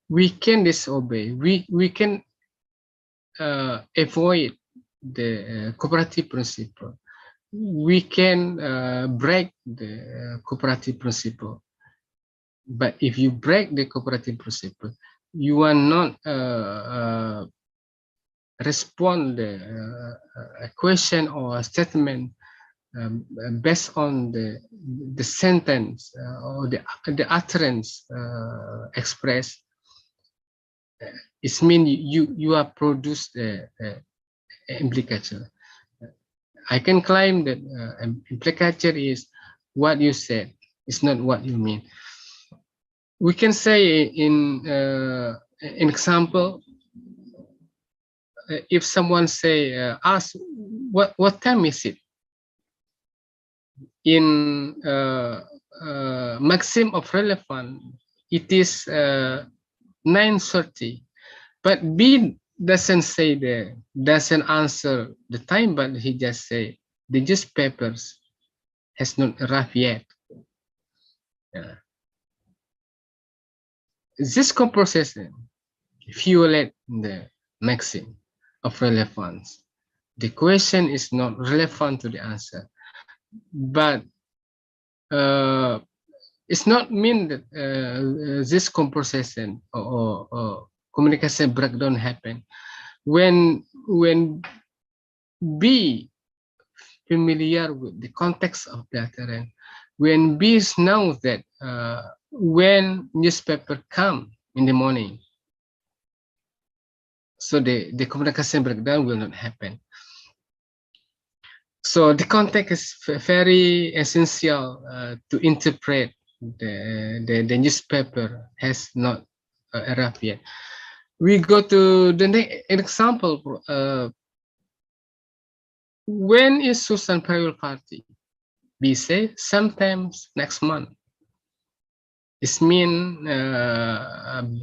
we can disobey. We can avoid the cooperative principle. We can break the cooperative principle. But if you break the cooperative principle, you are not respond a question or a statement based on the sentence or the utterance expressed. It means you are produced implicature. I can claim that implicature is what you said. It's not what you mean. We can say in an example, if someone say, ask what time is it? In maxim of relevance, it is 9:30, but B doesn't say doesn't answer the time, but he just say the newspapers has not arrived yet. this composition violate the maxim of relevance. The question is not relevant to the answer, but it's not mean that this composition or communication breakdown happen when B familiar with the context of the utterance, when B knows that when newspaper come in the morning, so the communication breakdown will not happen. So the context is very essential to interpret the newspaper has not arrived yet. We go to the next example. When is Susan farewell party? We say sometimes next month. It means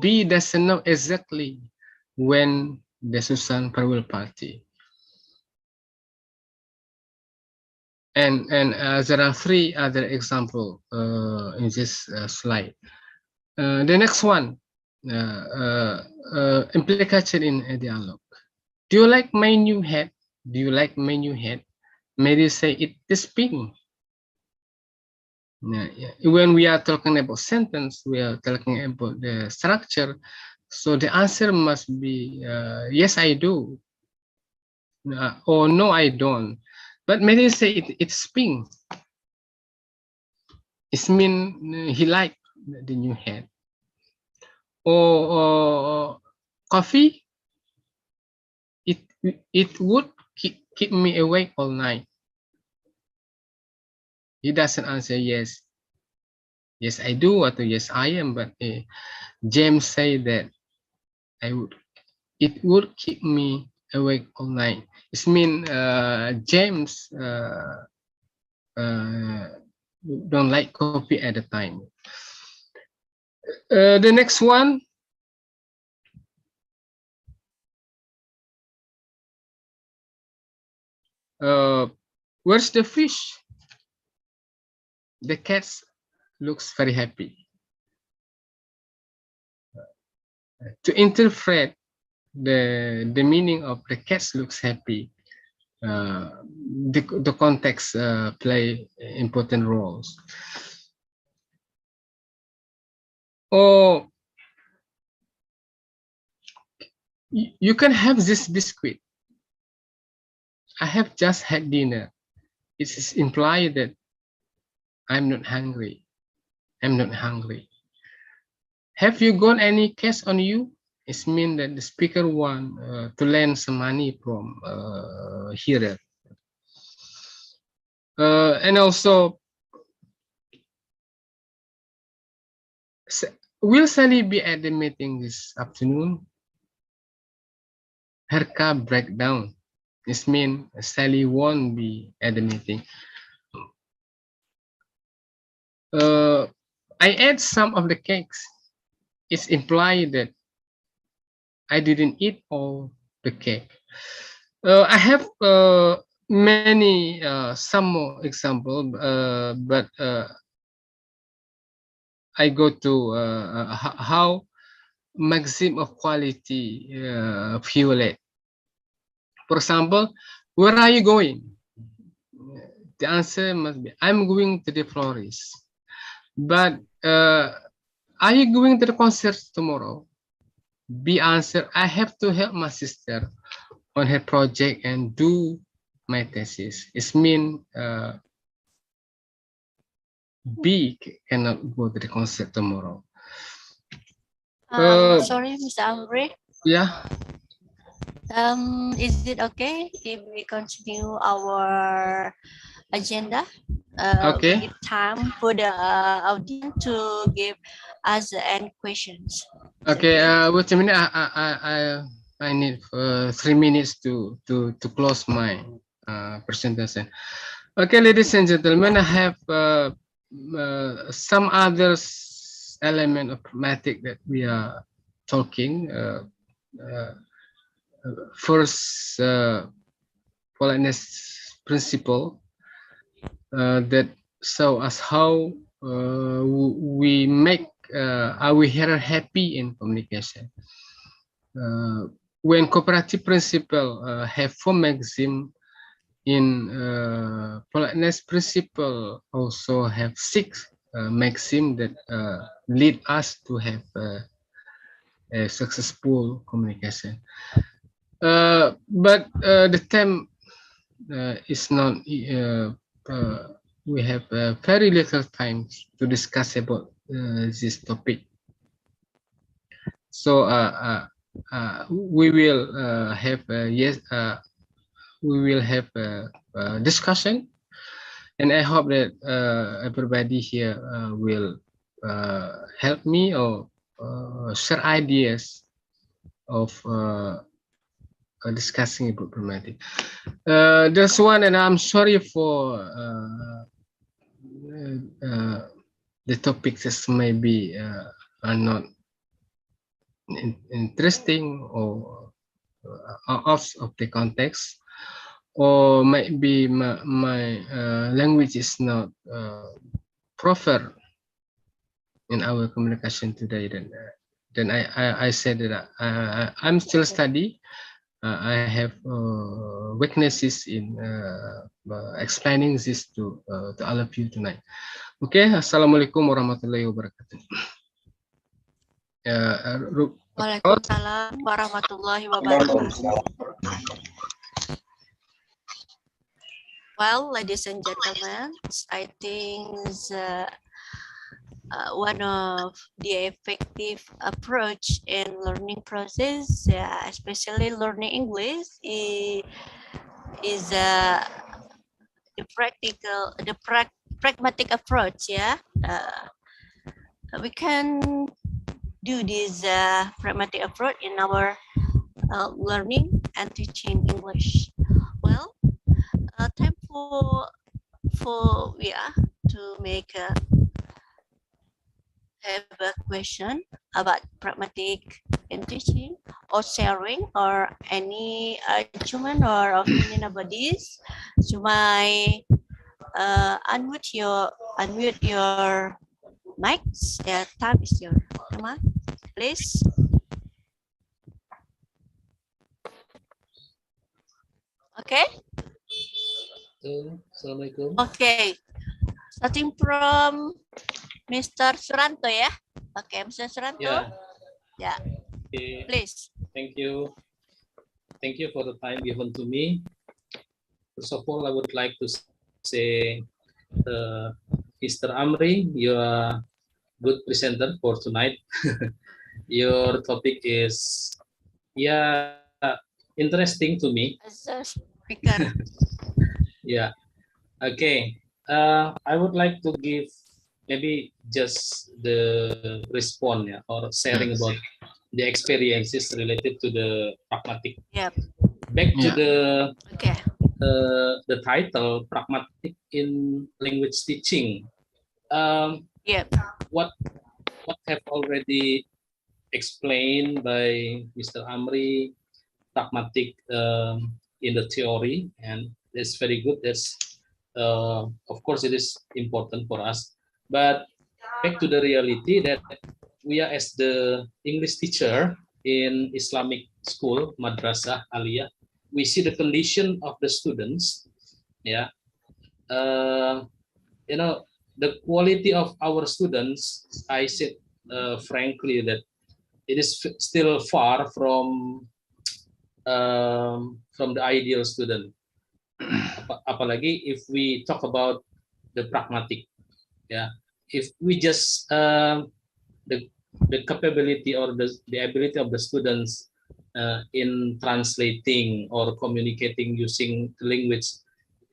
B doesn't know exactly when the Susan farewell party. And there are 3 other examples in this slide. The next one, implication in a dialogue. Do you like my new hat? Do you like my new hat? Maybe say it is pink. When we are talking about sentence, we are talking about the structure. So the answer must be yes, I do, or no, I don't. But maybe say it's pink. It means he liked the new hat. Or coffee. It would keep me awake all night. He doesn't answer yes. Yes, I do, or yes, I am. But James say that it would keep me awake all night. It means James don't like coffee at the time. The next one. Where's the fish? The cat looks very happy. To interpret the meaning of the cat looks happy, the context play important roles. Or you can have this biscuit. I have just had dinner. It is implied that I'm not hungry. I'm not hungry. Have you got any cash on you? It means that the speaker want to lend some money from hearer. And also, will Sally be at the meeting this afternoon? Her car break down. This means Sally won't be at the meeting. I ate some of the cakes. It's implied that I didn't eat all the cake. I have many some more example, but I go to how maxim of quality violate. For example, where are you going? The answer must be I'm going to the florist. But are you going to the concert tomorrow? B answer, I have to help my sister on her project and do my thesis. It means B cannot go to the concert tomorrow. Sorry, Mr. Amri. Yeah. Is it okay if we continue our agenda? Okay. Give time for the audience to give us any questions. Okay. Wait a minute. I need 3 minutes to close my presentation. Okay, ladies and gentlemen, I have some other element of grammatic that we are talking. First, politeness principle that show us how we make are we here happy in communication? When cooperative principle have 4 maxim, in politeness principle also have 6 maxim that lead us to have a successful communication. But the time is not, we have very little time to discuss about this topic. So we will have we will have a discussion, and I hope that everybody here will help me or share ideas of discussing about pragmatic. There's one, and I'm sorry for the topics that maybe are not interesting or out of the context, or maybe my language is not proper in our communication today. Then I said that I'm still studying. I have weaknesses in explaining this to all of you tonight. Okay, Assalamualaikum warahmatullahi wabarakatuh. Waalaikumsalam warahmatullahi wabarakatuh. Well, ladies and gentlemen, I think one of the effective approach in learning process, especially learning English, is the pragmatic approach. Yeah, we can do this pragmatic approach in our learning and teaching English. Well, time for to make have a question about pragmatic in teaching or sharing or any argument or opinion about this. So my unmute your mics. The time is yours. Come on, please. Okay. Assalamualaikum. Okay. Starting from Mr. Suranto, ya. Okay, Mr. Suranto. Yeah. Okay. Please. Thank you. Thank you for the time given to me. First of all, I would like to say, Mr. Amri, you are a good presenter for tonight. Your topic is, interesting to me. As a speaker. Yeah. Okay. I would like to give maybe just the response or sharing about the experiences related to the pragmatic. Yep. Back to the title, pragmatic in language teaching. What have already explained by Mr. Amri, pragmatic in the theory, and it's very good. That's of course it is important for us, but back to the reality that we are, as the English teacher in Islamic school, madrasah aliyah, we see the condition of the students. The quality of our students, I said frankly that it is still far from the ideal student. Apalagi if we talk about the pragmatic, if we just the capability or the ability of the students in translating or communicating using language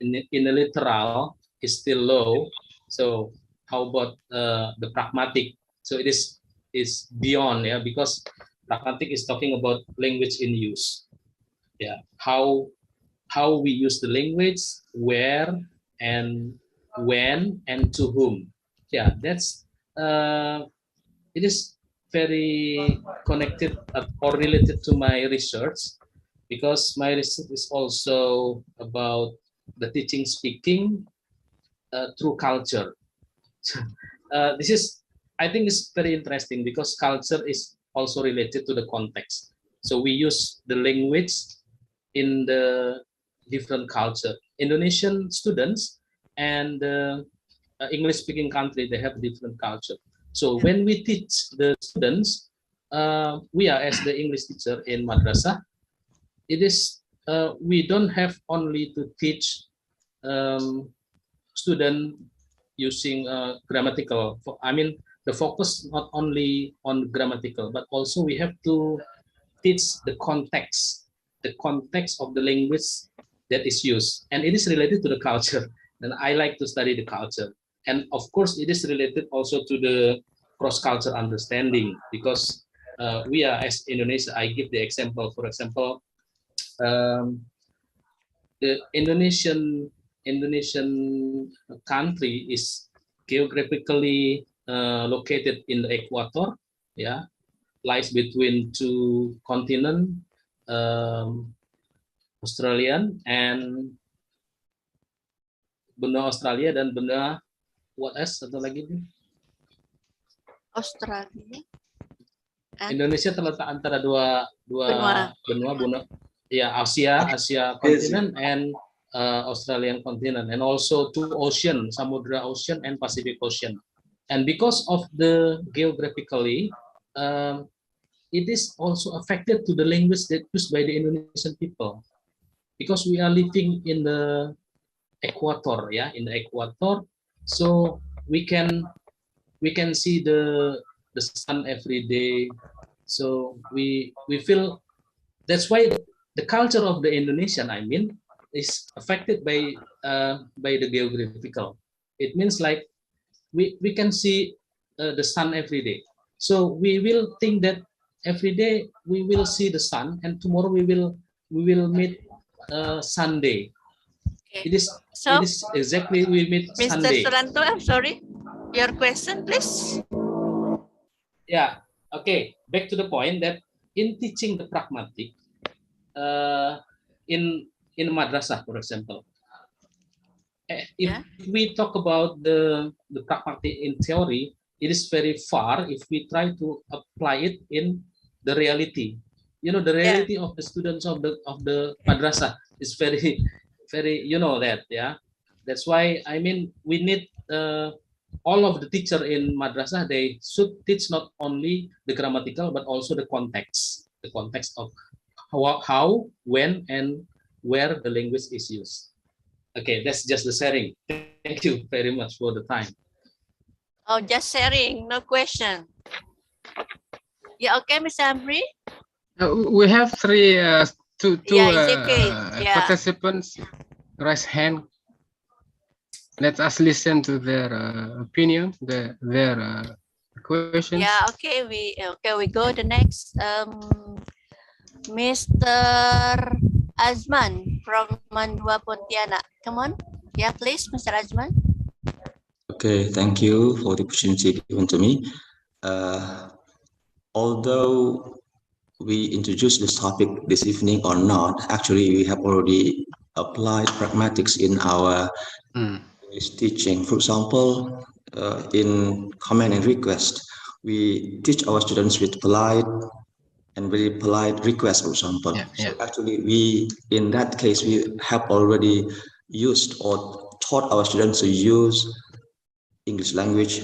in a literal is still low. So how about the pragmatic? So it is beyond, because pragmatic is talking about language in use. How we use the language, where and when and to whom. That's it is very connected or related to my research, because my research is also about the teaching speaking through culture. This is I think it's very interesting because culture is also related to the context. So we use the language in the different culture. Indonesian students and English-speaking country, they have different culture. So when we teach the students, we are as the English teacher in madrasah, it is we don't have only to teach student using grammatical. I mean, the focus not only on grammatical, but also we have to teach the context of the language that is used, and it is related to the culture. And I like to study the culture, and of course, it is related also to the cross-culture understanding because we are as Indonesia. I give the example. For example, the Indonesian country is geographically located in the equator, yeah, lies between two continents, Australian and benua Australia dan benua what else satu lagi nih? Australia. Indonesia terletak antara dua benua ya Asia kontinen and Australian continent, and also two ocean, Samudra Ocean and Pacific Ocean. And because of the geographically, it is also affected to the language that used by the Indonesian people, because we are living in the equator, yeah, in the equator, so we can see the sun every day. So we feel that's why the culture of the Indonesian, I mean, is affected by the geographical. It means like we can see the sun every day. So we will think that every day we will see the sun, and tomorrow we will meet Sunday. Okay. It is exactly we meet Mr. Sunday. Suranto, I'm sorry. Your question, please. Yeah. Okay. Back to the point that in teaching the pragmatic, in madrasah, for example, if we talk about the pragmatic in theory, it is very far if we try to apply it in the reality. You know, the reality of the students of the madrasah is very, very, you know that, yeah. That's why I mean we need all of the teacher in madrasah, they should teach not only the grammatical but also the context of how, when, and where the language is used. Okay, that's just the sharing. Thank you very much for the time. Oh, just sharing, no question. Yeah, okay, Ms. Amri. We have two okay. participants raise hand. Let us listen to their opinion, their questions. Yeah, okay. We go the next. Mr. Azman from Mandua Pontianak. Come on. Yeah, please, Mr. Azman. Okay, thank you for the opportunity given to me. Although we introduced this topic this evening or not, actually we have already applied pragmatics in our English teaching. For example, in comment and request, we teach our students with polite and very polite request, for example. So actually we, in that case, we have already used or taught our students to use English language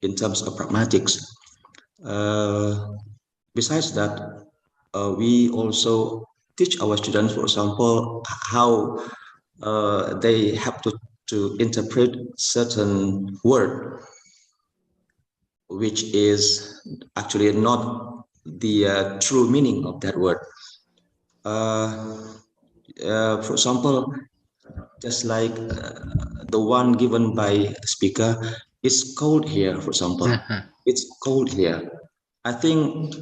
in terms of pragmatics. Besides that, we also teach our students, for example, how they have to interpret certain word, which is actually not the true meaning of that word. For example, just like the one given by speaker, it's cold here, for example. It's cold here. I think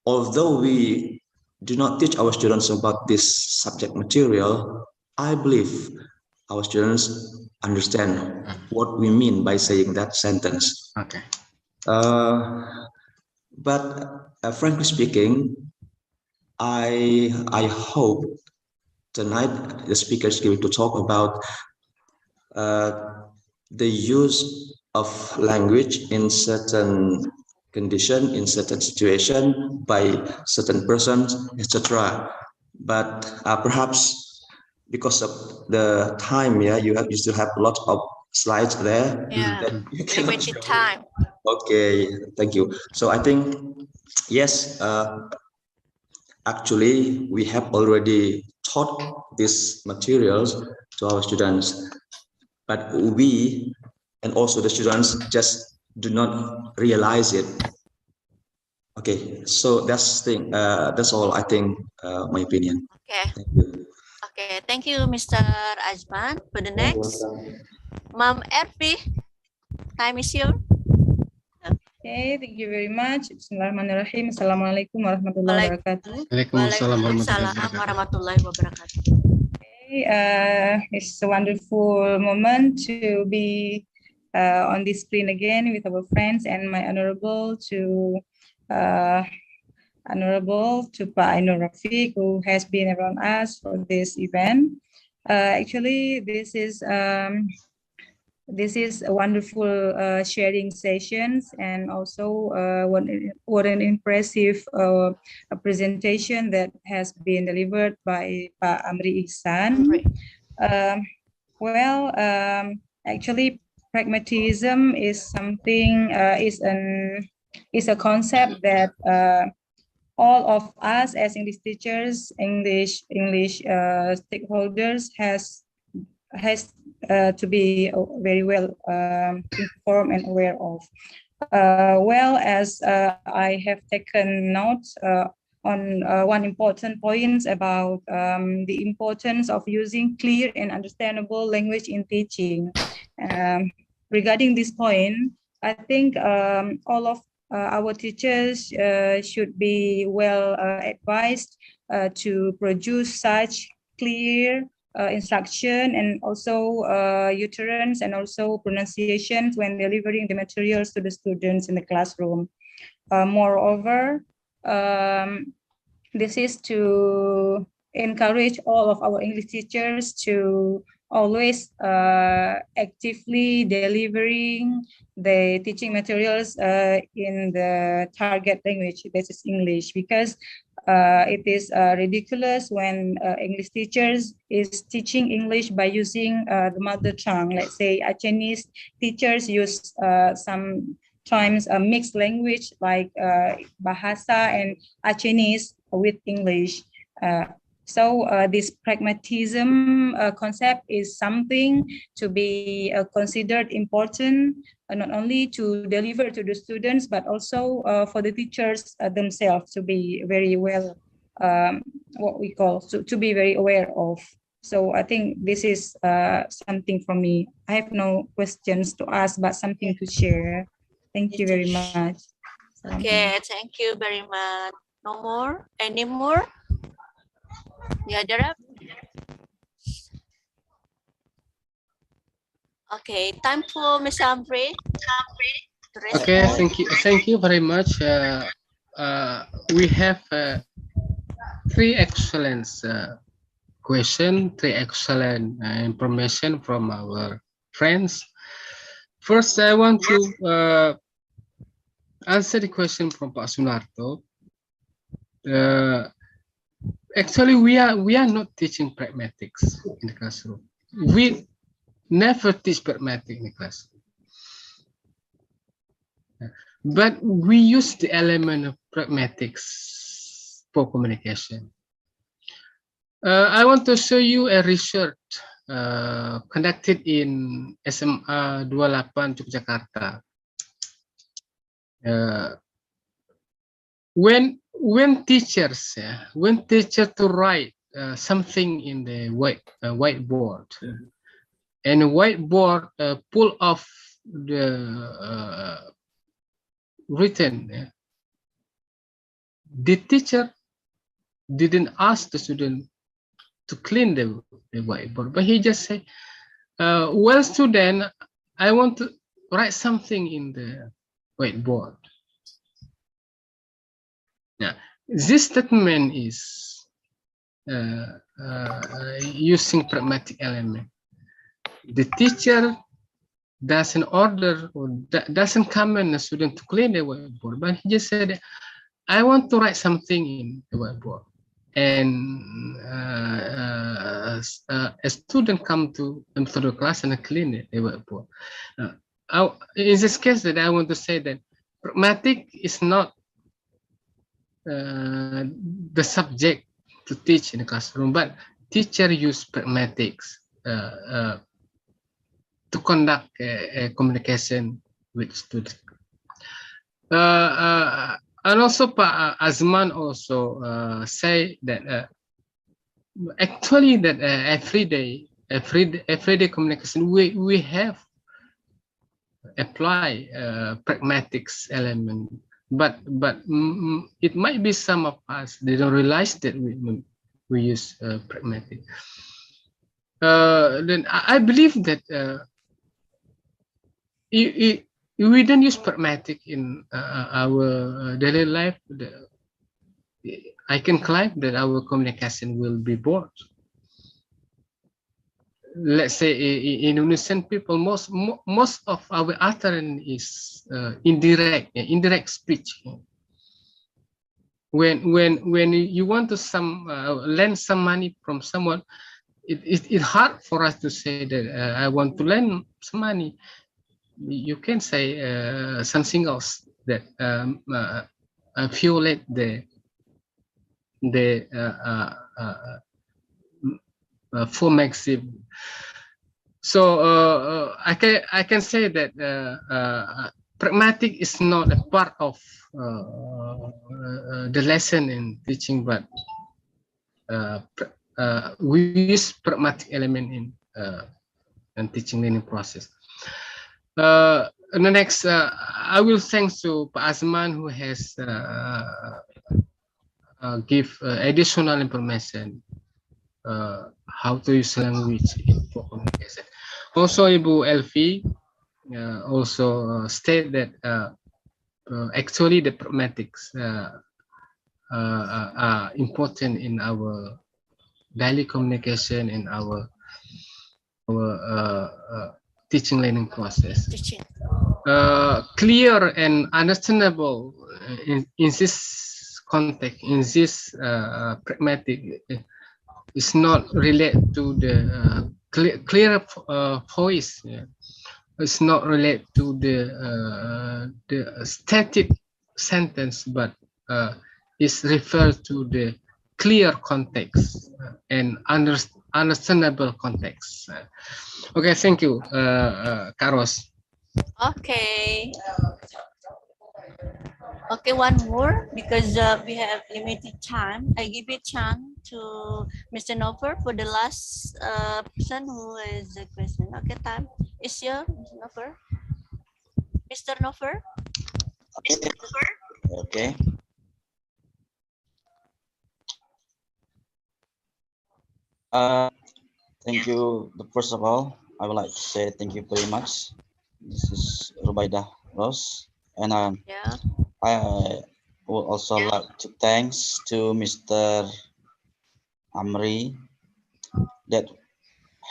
although we do not teach our students about this subject material, I believe our students understand what we mean by saying that sentence. Okay. But frankly speaking, I hope tonight the speaker is going to talk about the use of language in certain condition, in certain situation, by certain persons, etc. But perhaps because of the time, yeah, you still have a lot of slides there. Yeah, that you cannot limited show. time. Okay, thank you. So I think, yes, actually, we have already taught these materials to our students, but we and also the students just do not realize it. Okay, so that's thing. That's all I think. My opinion. Okay. Thank you. Okay, thank you, Mr. Ajman. For the next, Ma'am Ervi, time is yours. Okay, thank you very much. Bismillahirrahmanirrahim. Assalamualaikum warahmatullahi wabarakatuh. Waalaikumsalam warahmatullahi wabarakatuh. Okay, it's a wonderful moment to be on this screen again with our friends and my honorable to Pak Ainur Rafiq, who has been around us for this event. Actually, this is a wonderful sharing sessions, and also what an impressive presentation that has been delivered by Pak Amri Ihsan. Actually, pragmatism is something is a concept that all of us as English teachers, English stakeholders has to be very well informed and aware of. As I have taken notes on one important point about the importance of using clear and understandable language in teaching. Regarding this point, I think all of our teachers should be well advised to produce such clear instruction and also utterance and also pronunciations when delivering the materials to the students in the classroom. Moreover, this is to encourage all of our English teachers to always actively delivering the teaching materials in the target language, that is English, because it is ridiculous when English teachers is teaching English by using the mother tongue. Let's say Chinese teachers use sometimes a mixed language like Bahasa and Chinese with English. So this pragmatism concept is something to be considered important, not only to deliver to the students, but also for the teachers themselves to be very well, what we call, to be very aware of. So I think this is something from me. I have no questions to ask, but something to share. Thank you very much. Okay, thank you very much. No more? Any more? Yeah, Jarab. Okay, time for Ms. Amri. Okay, thank you very much. We have three excellent questions, three excellent information from our friends. First, I want to answer the question from Pak Sunarto. Actually, we are not teaching pragmatics in the classroom. We never teach pragmatics in the classroom. But we use the element of pragmatics for communication. I want to show you a research conducted in SMA 28 Yogyakarta. When teachers to write something in the whiteboard, and the whiteboard pull off the written, the teacher didn't ask the student to clean the whiteboard, but he just said, well, student, I want to write something in the whiteboard. Now, this statement is using pragmatic element. The teacher doesn't order or doesn't command a student to clean the whiteboard, but he just said, I want to write something in the whiteboard. And a student come to the class and clean it, the whiteboard. In this case, that I want to say that pragmatic is not the subject to teach in the classroom, but teacher use pragmatics to conduct a communication with students. And also Pak Azman also say that actually that everyday communication we have apply pragmatics element, but it might be some of us they don't realize that we use pragmatic. Then I believe that we don't use pragmatic in our daily life. I can claim that our communication will be bored. Let's say in Indonesian people, most of our utterance is indirect speech. When you want to lend some money from someone, it's hard for us to say that I want to lend some money. You can say something else that violate the form maxim. So I can say that pragmatic is not a part of the lesson in teaching, but we use pragmatic element in teaching learning process. The next, I will thanks to Pak Azman who has give additional information how to use language for communication. Also, Ibu Elvi also state that actually the pragmatics are important in our daily communication in our teaching learning process. Clear and understandable in this context, in this pragmatic is not related to the clear voice. Yeah. It's not related to the static sentence, but is referred to the clear context and understandable context. Okay, thank you, Karos. Okay. Okay, one more because we have limited time. I give it chance to Mr. Nover for the last person who has a question. Okay, time is your Mr. Nover. Mr. Nover. Okay. Thank you. First of all, I would like to say thank you very much. This is Rubaida Rose, and I would also like to thanks to Mr. Amri that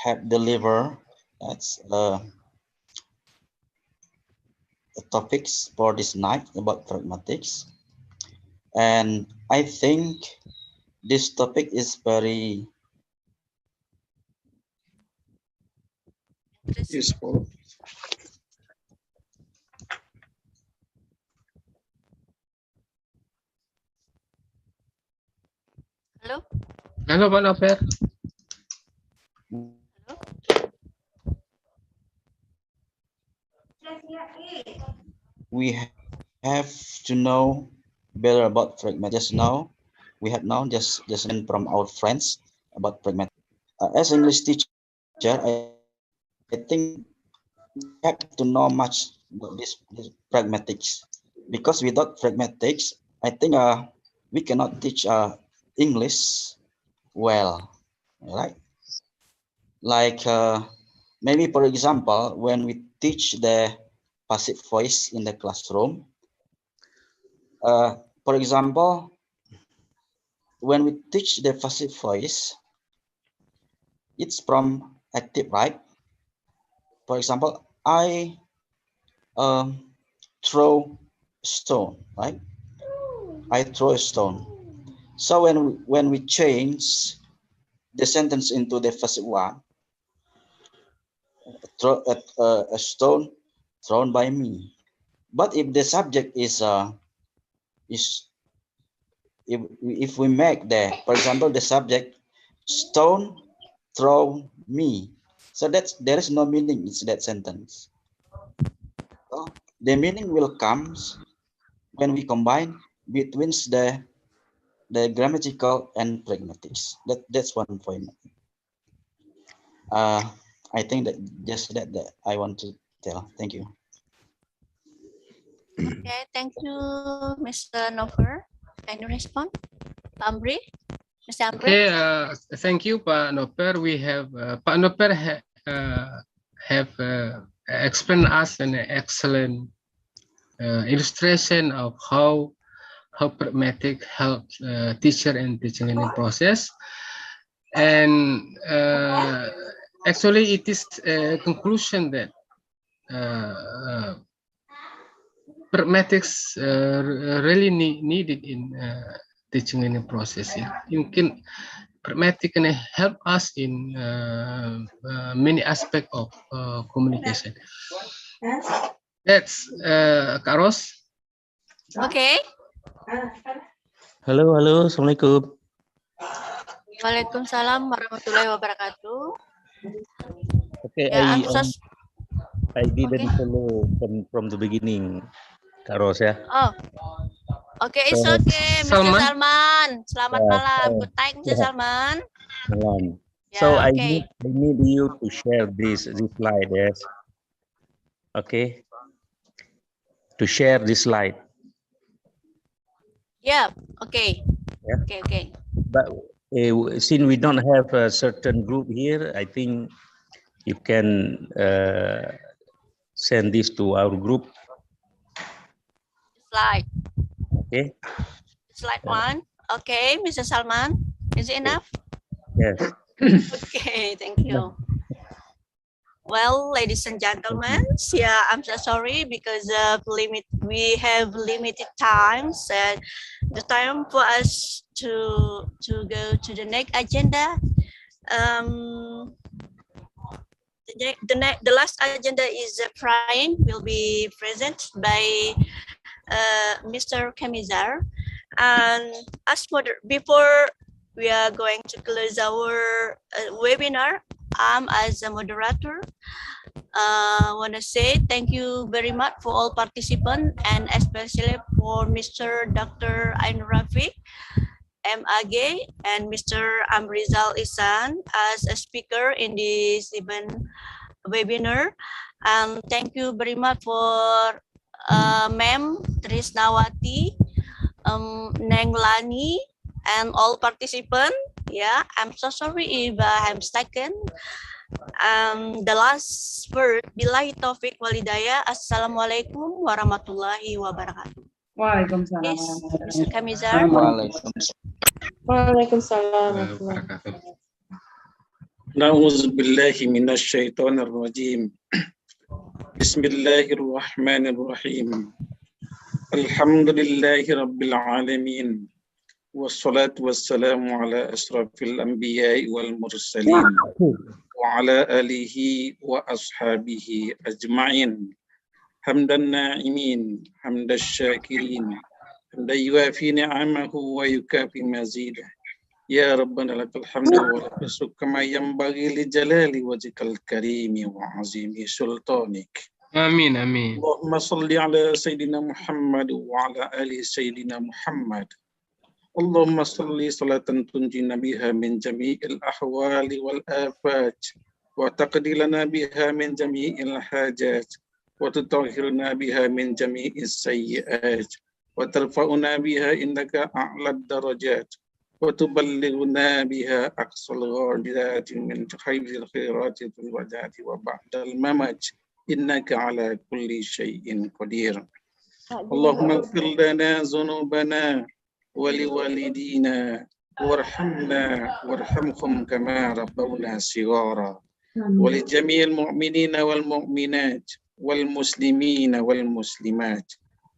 have delivered the topics for this night about pragmatics, and I think this topic is very useful. Hello. Hello, Pak Nover. We have to know better about pragmatics. Just now, we have now just from our friends about pragmatics. As English teacher, I think we have to know much about this pragmatics, because without pragmatics, I think we cannot teach English well, right? Like maybe, for example, when we teach the passive voice in the classroom, for example, when we teach the passive voice, it's from active, right? For example, I throw stone, right? I throw a stone. So when we change the sentence into the first one, throw a stone thrown by me. But if the subject is if we make for example, the subject stone throw me, so there is no meaning in that sentence. So the meaning will come when we combine between the grammatical and pragmatics. That's one point. I think that just that I want to tell. Thank you. Okay, thank you, Mr. Nover. Can you respond, Pak Amri? Mr. Amri? Okay, thank you, Pak Noper. We have Pak Noper have explained us an excellent illustration of how pragmatic helps teacher and teaching learning process. And actually, it is a conclusion that pragmatics really needed in teaching learning process. Mungkin pragmatic can help us in many aspects of communication. That's Kak Ros. Okay. Halo, Assalamualaikum. Waalaikumsalam warahmatullahi wabarakatuh. Okay, I didn't follow from the beginning, Kak Ros ya. Oh, okay, it's okay, Mr. Salman. Selamat malam. Good night, Mr. Salman. Malam. Yeah, So okay. I need you to share this slide, yes. Okay. To share this slide. Yeah. Okay. Yeah. Okay. But since we don't have a certain group here, I think you can send this to our group. Slide. Okay. Slide one. Okay, Mr. Salman. Is it enough? Yes. Okay, thank you. Well, ladies and gentlemen, yeah, I'm so sorry because we have limited times and the time for us to go to the next agenda. The last agenda is Friday will be present by Mr. Kamizar. And as for before we are going to close our webinar, as a moderator, want to say thank you very much for all participants and especially for Mr. Dr. Ain Rafiq, MAG, and Mr. Amrizal Isan as a speaker in this event webinar. And thank you very much for Ma'am Trisnawati, Neng Lani, and all participants. Yeah, I'm so sorry if I'm second. The last word, billahi taufiq walhidayah. Assalamualaikum warahmatullahi wabarakatuh. Waalaikumsalam. Yes, Mr. Kamizar. Waalaikumsalam. Na'udzu billahi minasy syaithanir rajim. Bismillahirrahmanirrahim. Alhamdulillahi rabbil alamin. Wassalatu wassalamu ala asrafil anbiya'i wal mursalin wa ala alihi wa ashabihi ajma'in. Hamdan na'imin, hamdash syakirin, hamdan yuafi ni'amahu wa yukafi mazidah. Ya Rabbana lakal hamdu wa lakal syukru kama yanbaghi li jalali wajhikal karimi wa azimi sultanik. Amin, amin. Allahumma salli ala Sayyidina Muhammad wa ala ali Sayyidina Muhammad. Allahumma salli salatan tunjina biha min jami'il ahwali wal afat wa taqdi lana biha min jami'il hajat wa tutahhirna biha min jami'is sayyi'at wa tarfa'una biha innaka a'lad darajat wa tuballighuna biha aqsal ghadati min khairil khairati fil wadati wa ba'dal mamat innaka ala kulli shay'in qadir. Allahumma ighfir lana dhunubana ولوالدينا وارحمنا وارحمهم كما ربونا صغارا ولجميع المؤمنين والمؤمنات والمسلمين والمسلمات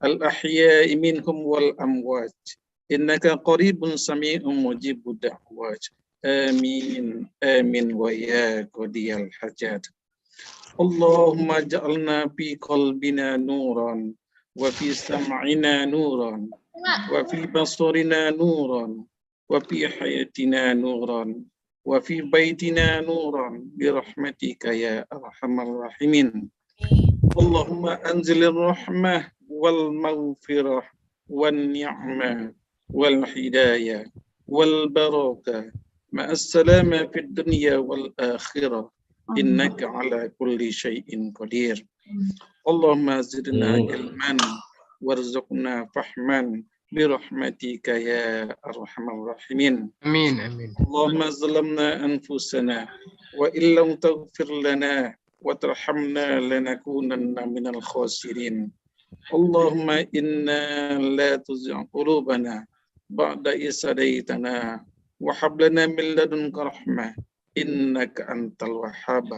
الأحياء منهم والأموات إنك قريب سميع مجيب الدعوات آمين آمين ويا قضي الحاجات اللهم اجعلنا في قلبنا نورا وفي سمعنا نورا وفي بصرنا نورا وفي حياتنا نورا وفي بيتنا نورا برحمتك يا أرحم الراحمين اللهم أنزل الرحمة والمغفرة والنعمة والهداية والبركة مع السلامة في الدنيا والآخرة إنك على كل شيء قدير اللهم زدنا علما وارزقنا فهما برحمتك يا أرحم الراحمين آمين آمين. اللهم ظلمنا أنفسنا وإن لم تغفر لنا وترحمنا لنكونن من الخاسرين اللهم إنا لا تزغ قلوبنا بعد إذ هديتنا وهب لنا من لدنك رحمة إنك أنت الوهاب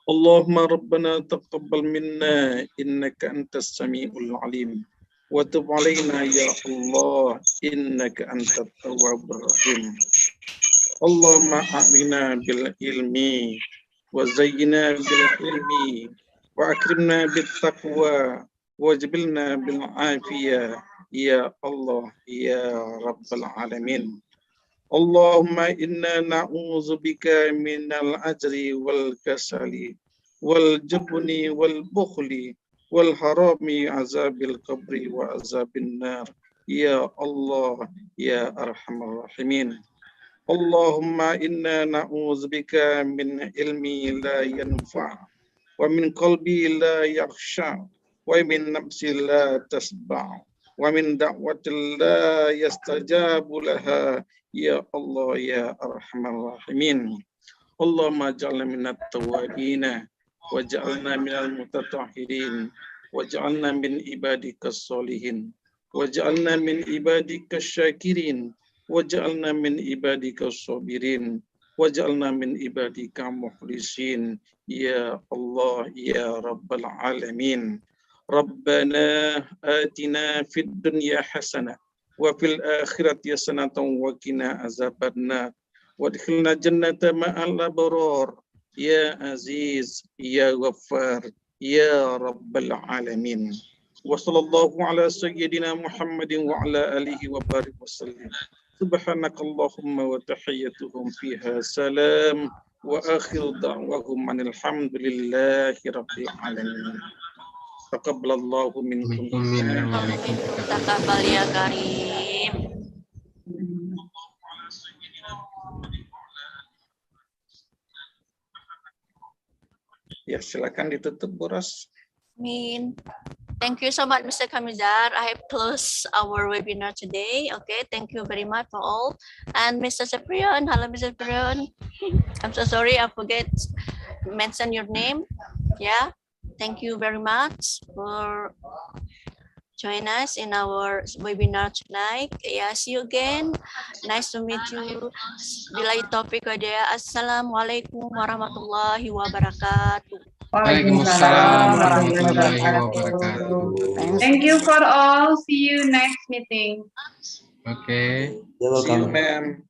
اللهم ربنا تقبل منا إنك أنت السميع العليم وتب علينا يا الله إنك أنت التواب الرحيم اللهم أعطنا بالعلم وزينا بالعلم وأكرمنا بالتقوى وجبلنا بالعافية يا الله يا رب العالمين اللهم إنا نعوذ بك من العجز والكسل والجبن والبخل والحرام عذاب القبر وعذاب النار يا الله يا أرحم الراحمين اللهم إنا نعوذ بك من علم لا ينفع ومن قلب لا يخشع ومن نفس لا تشبع ومن دعوة لا يستجاب لها يا الله يا أرحم الراحمين اللهم اجعلنا من التوابين واجعلنا من المتطهرين واجعلنا من عبادك الصالحين واجعلنا من عبادك الشاكرين واجعلنا من عبادك الصابرين واجعلنا من عبادك مخلصين يا الله يا رب العالمين ربنا آتنا في الدنيا حسنة وفي الآخرة حسنة وقنا عذاب النار وادخلنا جنة مع الأبرار يا عزيز يا غفار يا رب العالمين وصلى الله على سيدنا محمد وعلى آله وبارك وسلم سبحانك اللهم وتحيتهم فيها سلام وآخر دعوهم أن الحمد لله رب العالمين تقبل الله منكم Takabal ya Karim. Ya, silakan ditutup, Boros. Amin. Thank you so much, Mr. Kamizar. I have closed our webinar today. Okay, thank you very much for all. And Mr. Cyprian, hello, Mr. Cyprian. I'm so sorry, I forget to mention your name. Yeah, thank you very much for join us in our webinar tonight. Yeah, see you again. Nice to meet you. Bila topik ada. Assalamualaikum warahmatullahi wabarakatuh. Waalaikumsalam warahmatullahi wabarakatuh. Thank you for all. See you next meeting. Okay. You're See you, welcome. ma'am.